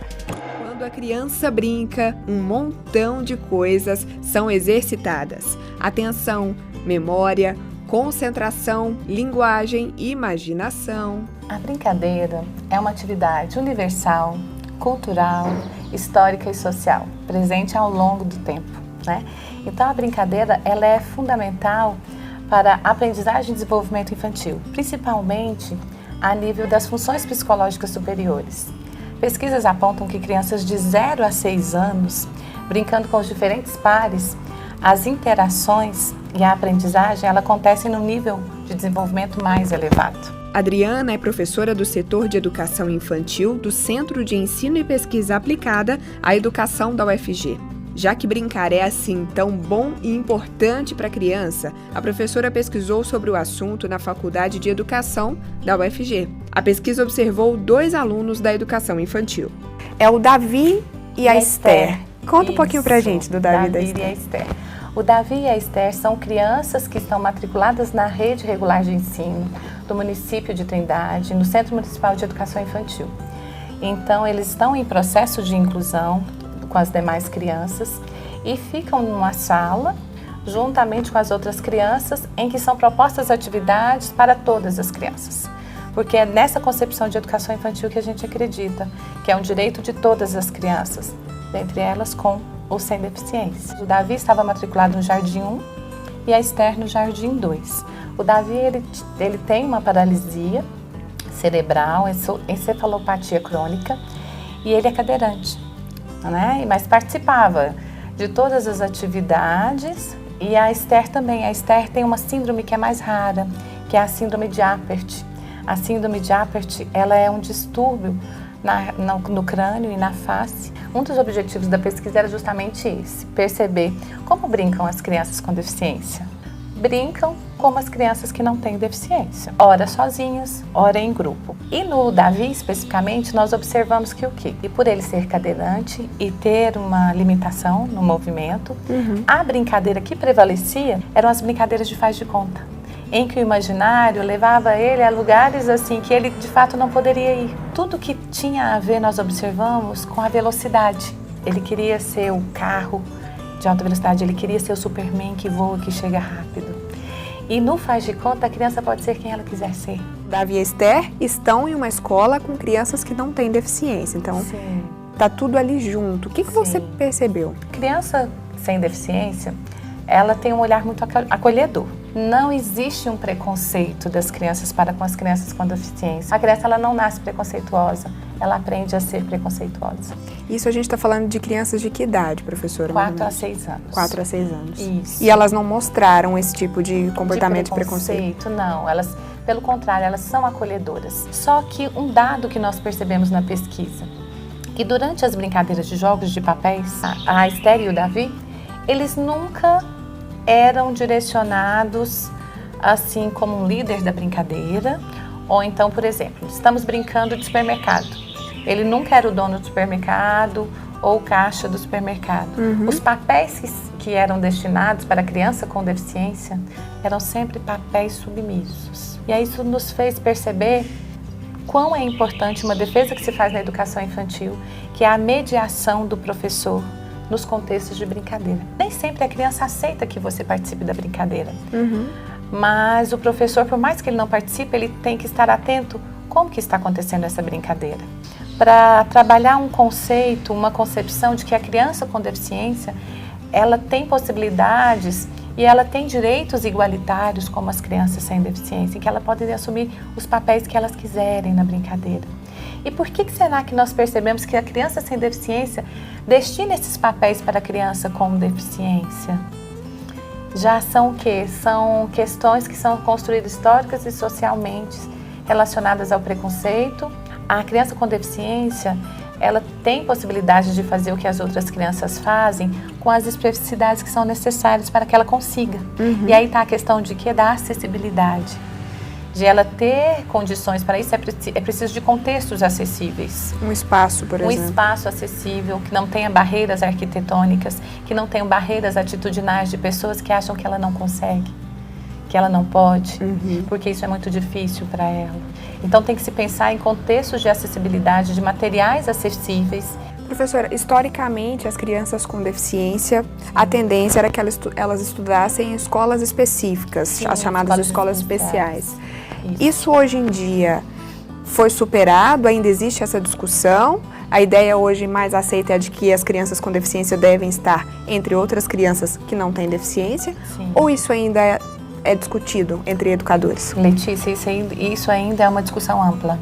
Quando a criança brinca, um montão de coisas são exercitadas. Atenção, memória, concentração, linguagem e imaginação. A brincadeira é uma atividade universal, cultural, histórica e social, presente ao longo do tempo, Então a brincadeira ela é fundamental para a aprendizagem e desenvolvimento infantil, principalmente a nível das funções psicológicas superiores. Pesquisas apontam que crianças de 0 a 6 anos, brincando com os diferentes pares, as interações e a aprendizagem ela acontecem no nível de desenvolvimento mais elevado. Adriana é professora do setor de educação infantil do Centro de Ensino e Pesquisa Aplicada à Educação da UFG. Já que brincar é assim tão bom e importante para a criança, a professora pesquisou sobre o assunto na Faculdade de Educação da UFG. A pesquisa observou 2 alunos da educação infantil. É o Davi e a Esther. Conta um pouquinho pra gente do Davi e a Esther. O Davi e a Esther são crianças que estão matriculadas na rede regular de ensino do município de Trindade, no Centro Municipal de Educação Infantil. Então, eles estão em processo de inclusão com as demais crianças e ficam numa sala, juntamente com as outras crianças, em que são propostas atividades para todas as crianças. Porque é nessa concepção de educação infantil que a gente acredita, que é um direito de todas as crianças, dentre elas com ou sem deficiência. O Davi estava matriculado no Jardim 1 e a Esther no Jardim 2. O Davi, ele tem uma paralisia cerebral, encefalopatia crônica, e ele é cadeirante, né? Mas participava de todas as atividades, e a Esther também. A Esther tem uma síndrome que é mais rara, que é a síndrome de Apert. A síndrome de Apert, ela é um distúrbio no crânio e na face. Um dos objetivos da pesquisa era justamente esse, perceber como brincam as crianças com deficiência. Brincam como as crianças que não têm deficiência, ora sozinhas, ora em grupo. E no Davi, especificamente, nós observamos que o quê? E por ele ser cadeirante e ter uma limitação no movimento, a brincadeira que prevalecia eram as brincadeiras de faz de conta, em que o imaginário levava ele a lugares assim que ele de fato não poderia ir. Tudo que tinha a ver, nós observamos, com a velocidade. Ele queria ser o carro de alta velocidade, ele queria ser o Superman que voa, que chega rápido. E no faz de conta, a criança pode ser quem ela quiser ser. Davi e Esther estão em uma escola com crianças que não têm deficiência, então tá tudo ali junto. O que você percebeu? Criança sem deficiência, ela tem um olhar muito acolhedor. Não existe um preconceito das crianças para com as crianças com deficiência. A criança, ela não nasce preconceituosa, ela aprende a ser preconceituosa. Isso a gente está falando de crianças de que idade, professora? 4 a 6 anos. 4 a 6 anos. Isso. E elas não mostraram esse tipo de comportamento de preconceito? Não, elas, pelo contrário, elas são acolhedoras. Só que um dado que nós percebemos na pesquisa, que durante as brincadeiras de jogos de papéis, a Esther e o Davi, eles nunca eram direcionados assim como um líder da brincadeira, ou então, por exemplo, estamos brincando de supermercado. Ele nunca era o dono do supermercado ou o caixa do supermercado. Os papéis que eram destinados para a criança com deficiência eram sempre papéis submissos. E aí isso nos fez perceber quão é importante uma defesa que se faz na educação infantil, que é a mediação do professor nos contextos de brincadeira. Nem sempre a criança aceita que você participe da brincadeira, mas o professor, por mais que ele não participe, ele tem que estar atento como que está acontecendo essa brincadeira, para trabalhar um conceito, uma concepção de que a criança com deficiência, ela tem possibilidades e ela tem direitos igualitários como as crianças sem deficiência, em que ela pode assumir os papéis que elas quiserem na brincadeira. E por que será que nós percebemos que a criança sem deficiência destina esses papéis para a criança com deficiência? Já são o quê? São questões que são construídas históricas e socialmente relacionadas ao preconceito. A criança com deficiência, ela tem possibilidade de fazer o que as outras crianças fazem com as especificidades que são necessárias para que ela consiga. E aí está a questão de que? Da acessibilidade. De ela ter condições para isso, é preciso de contextos acessíveis. Um espaço, por exemplo. Um espaço acessível, que não tenha barreiras arquitetônicas, que não tenha barreiras atitudinais de pessoas que acham que ela não consegue, que ela não pode, porque isso é muito difícil para ela. Então tem que se pensar em contextos de acessibilidade, de materiais acessíveis. Professora, historicamente, as crianças com deficiência, a tendência era que elas estudassem em escolas específicas, as chamadas escolas especiais. Isso hoje em dia foi superado? Ainda existe essa discussão? A ideia hoje mais aceita é de que as crianças com deficiência devem estar entre outras crianças que não têm deficiência? Ou isso ainda é discutido entre educadores? Letícia, isso ainda é uma discussão ampla.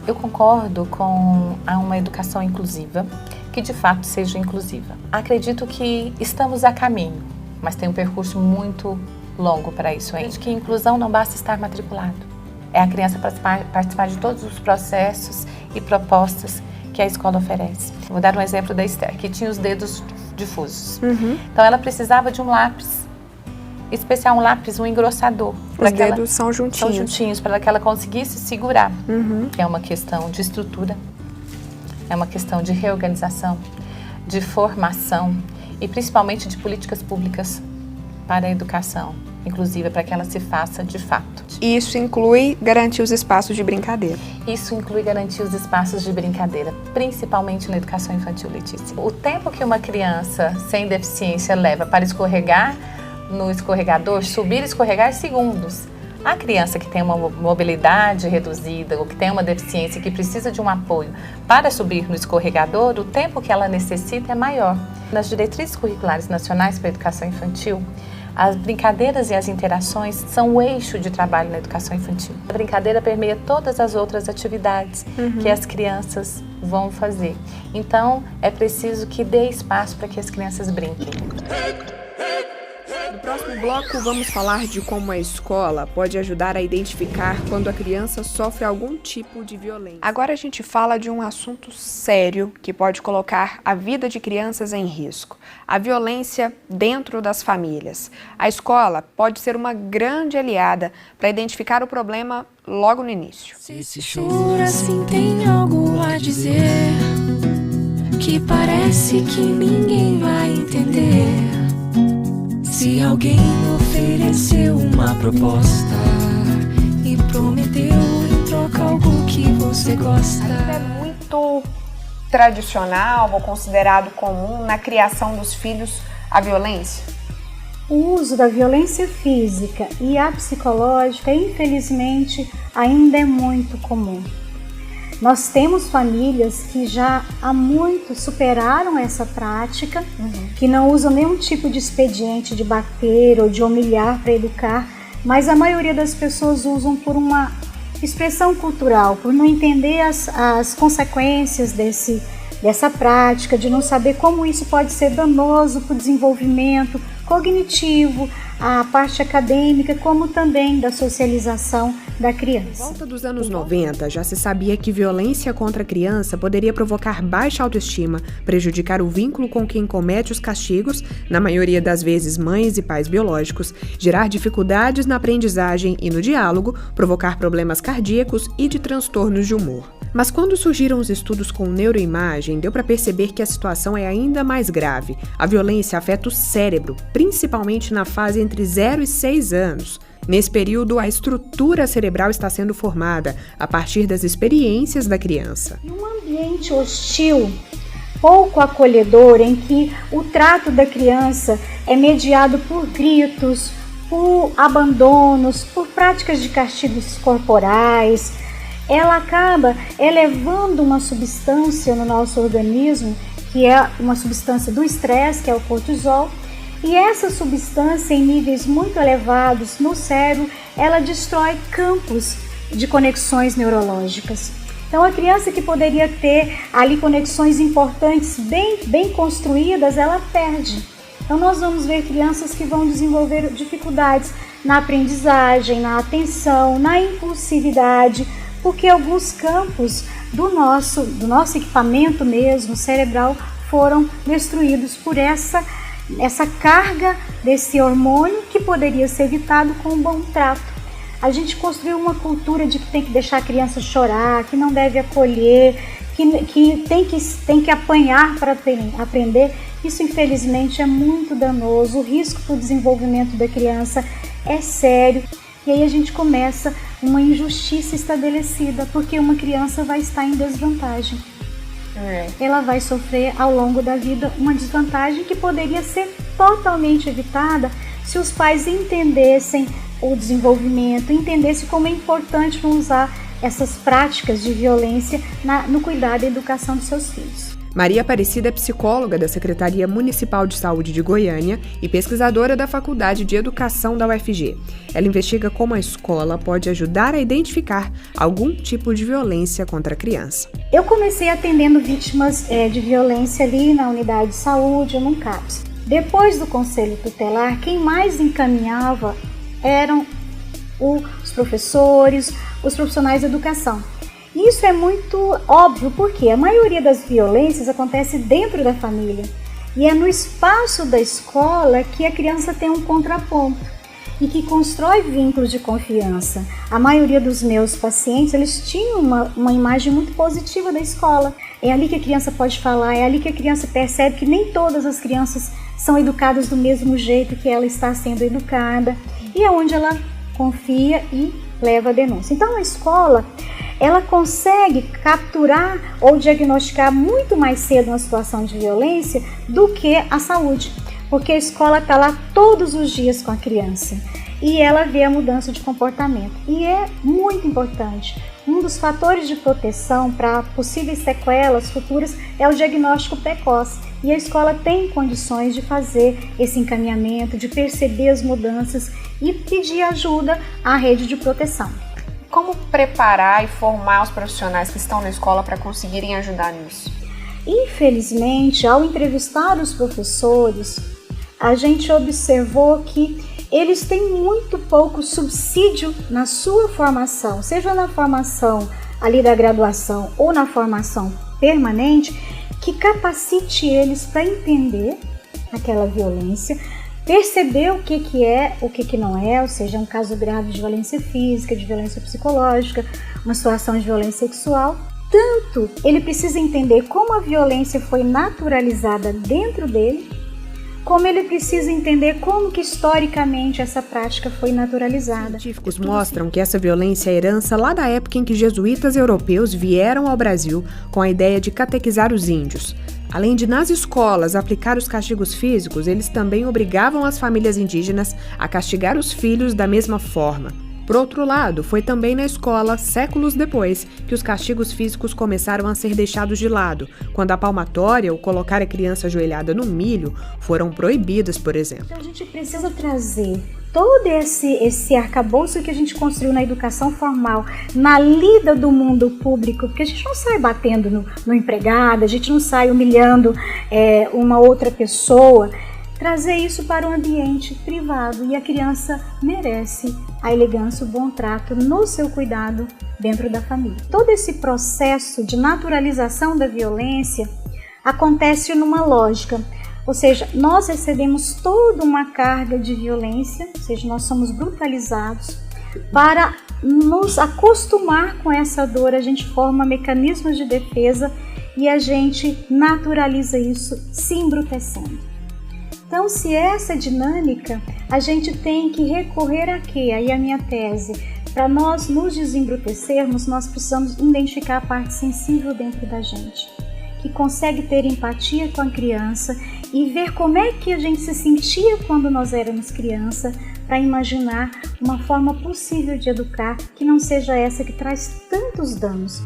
Eu concordo com uma educação inclusiva, que de fato seja inclusiva. Acredito que estamos a caminho, mas tem um percurso muito longo para isso ainda. Acredito que inclusão não basta estar matriculado. É a criança participar de todos os processos e propostas que a escola oferece. Vou dar um exemplo da Esther, que tinha os dedos difusos. Então ela precisava de um lápis especial, um lápis, um engrossador. Os dedos são juntinhos. São juntinhos, para que ela conseguisse segurar. É uma questão de estrutura, é uma questão de reorganização, de formação e principalmente de políticas públicas para a educação inclusiva, para que ela se faça de fato. Isso inclui garantir os espaços de brincadeira? Isso inclui garantir os espaços de brincadeira, principalmente na educação infantil, Letícia. O tempo que uma criança sem deficiência leva para escorregar no escorregador, subir e escorregar, segundos. A criança que tem uma mobilidade reduzida ou que tem uma deficiência que precisa de um apoio para subir no escorregador, o tempo que ela necessita é maior. Nas diretrizes curriculares nacionais para a educação infantil, As brincadeiras e as interações são o eixo de trabalho na educação infantil. A brincadeira permeia todas as outras atividades que as crianças vão fazer. Então, é preciso que dê espaço para que as crianças brinquem. No próximo bloco, vamos falar de como a escola pode ajudar a identificar quando a criança sofre algum tipo de violência. Agora a gente fala de um assunto sério que pode colocar a vida de crianças em risco: a violência dentro das famílias. A escola pode ser uma grande aliada para identificar o problema logo no início. Se chora assim tem algo a dizer, que parece que ninguém vai entender. Se alguém ofereceu uma proposta e prometeu em troca algo que você gosta. É muito tradicional ou considerado comum na criação dos filhos a violência? O uso da violência física e a psicológica, infelizmente, ainda é muito comum. Nós temos famílias que já há muito superaram essa prática, que não usam nenhum tipo de expediente de bater ou de humilhar para educar, mas a maioria das pessoas usam por uma expressão cultural, por não entender as consequências dessa prática, de não saber como isso pode ser danoso para o desenvolvimento cognitivo, a parte acadêmica, como também da socialização da criança. Por volta dos anos 90, já se sabia que violência contra a criança poderia provocar baixa autoestima, prejudicar o vínculo com quem comete os castigos, na maioria das vezes mães e pais biológicos, gerar dificuldades na aprendizagem e no diálogo, provocar problemas cardíacos e de transtornos de humor. Mas quando surgiram os estudos com neuroimagem, deu para perceber que a situação é ainda mais grave. A violência afeta o cérebro, principalmente na fase entre 0 e 6 anos. Nesse período, a estrutura cerebral está sendo formada a partir das experiências da criança. Um ambiente hostil, pouco acolhedor, em que o trato da criança é mediado por gritos, por abandonos, por práticas de castigos corporais, ela acaba elevando uma substância no nosso organismo, que é uma substância do estresse, que é o cortisol, e essa substância em níveis muito elevados no cérebro, ela destrói campos de conexões neurológicas. Então a criança que poderia ter ali conexões importantes, bem construídas, ela perde. Então nós vamos ver crianças que vão desenvolver dificuldades na aprendizagem, na atenção, na impulsividade, porque alguns campos do nosso equipamento mesmo, cerebral, foram destruídos por essa carga desse hormônio que poderia ser evitado com um bom trato. A gente construiu uma cultura de que tem que deixar a criança chorar, que não deve acolher, que tem que apanhar para aprender. Isso, infelizmente, é muito danoso. O risco para o desenvolvimento da criança é sério. E aí a gente começa uma injustiça estabelecida, porque uma criança vai estar em desvantagem. Ela vai sofrer ao longo da vida uma desvantagem que poderia ser totalmente evitada se os pais entendessem o desenvolvimento, entendessem como é importante não usar essas práticas de violência no cuidado e educação dos seus filhos. Maria Aparecida é psicóloga da Secretaria Municipal de Saúde de Goiânia e pesquisadora da Faculdade de Educação da UFG. Ela investiga como a escola pode ajudar a identificar algum tipo de violência contra a criança. Eu comecei atendendo vítimas de violência ali na unidade de saúde ou num CAPS. Depois do Conselho Tutelar, quem mais encaminhava eram os professores, os profissionais de educação. Isso é muito óbvio, porque a maioria das violências acontece dentro da família. E é no espaço da escola que a criança tem um contraponto e que constrói vínculos de confiança. A maioria dos meus pacientes, eles tinham uma imagem muito positiva da escola. É ali que a criança pode falar, é ali que a criança percebe que nem todas as crianças são educadas do mesmo jeito que ela está sendo educada. E é onde ela confia e leva a denúncia. Então a escola, ela consegue capturar ou diagnosticar muito mais cedo uma situação de violência do que a saúde, porque a escola está lá todos os dias com a criança e ela vê a mudança de comportamento. E é muito importante um dos fatores de proteção para possíveis sequelas futuras é o diagnóstico precoce. E a escola tem condições de fazer esse encaminhamento, de perceber as mudanças e pedir ajuda à rede de proteção. Como preparar e formar os profissionais que estão na escola para conseguirem ajudar nisso? Infelizmente, ao entrevistar os professores, a gente observou que eles têm muito pouco subsídio na sua formação, seja na formação ali da graduação ou na formação permanente, que capacite eles para entender aquela violência, perceber o que é, o que não é, ou seja, um caso grave de violência física, de violência psicológica, uma situação de violência sexual. Tanto ele precisa entender como a violência foi naturalizada dentro dele, como ele precisa entender como que historicamente essa prática foi naturalizada. Científicos mostram que essa violência é herança lá da época em que jesuítas europeus vieram ao Brasil com a ideia de catequizar os índios. Além de nas escolas aplicar os castigos físicos, eles também obrigavam as famílias indígenas a castigar os filhos da mesma forma. Por outro lado, foi também na escola, séculos depois, que os castigos físicos começaram a ser deixados de lado, quando a palmatória ou colocar a criança ajoelhada no milho foram proibidas, por exemplo. Então a gente precisa trazer todo esse arcabouço que a gente construiu na educação formal, na lida do mundo público, porque a gente não sai batendo no empregado, a gente não sai humilhando uma outra pessoa, trazer isso para o ambiente privado, e a criança merece a elegância, o bom trato no seu cuidado dentro da família. Todo esse processo de naturalização da violência acontece numa lógica, ou seja, nós recebemos toda uma carga de violência, ou seja, nós somos brutalizados. Para nos acostumar com essa dor, a gente forma mecanismos de defesa e a gente naturaliza isso se embrutecendo. Então, se essa dinâmica, a gente tem que recorrer a quê? Aí a minha tese, para nós nos desembrutecermos, nós precisamos identificar a parte sensível dentro da gente, que consegue ter empatia com a criança e ver como é que a gente se sentia quando nós éramos criança, para imaginar uma forma possível de educar que não seja essa que traz tantos danos.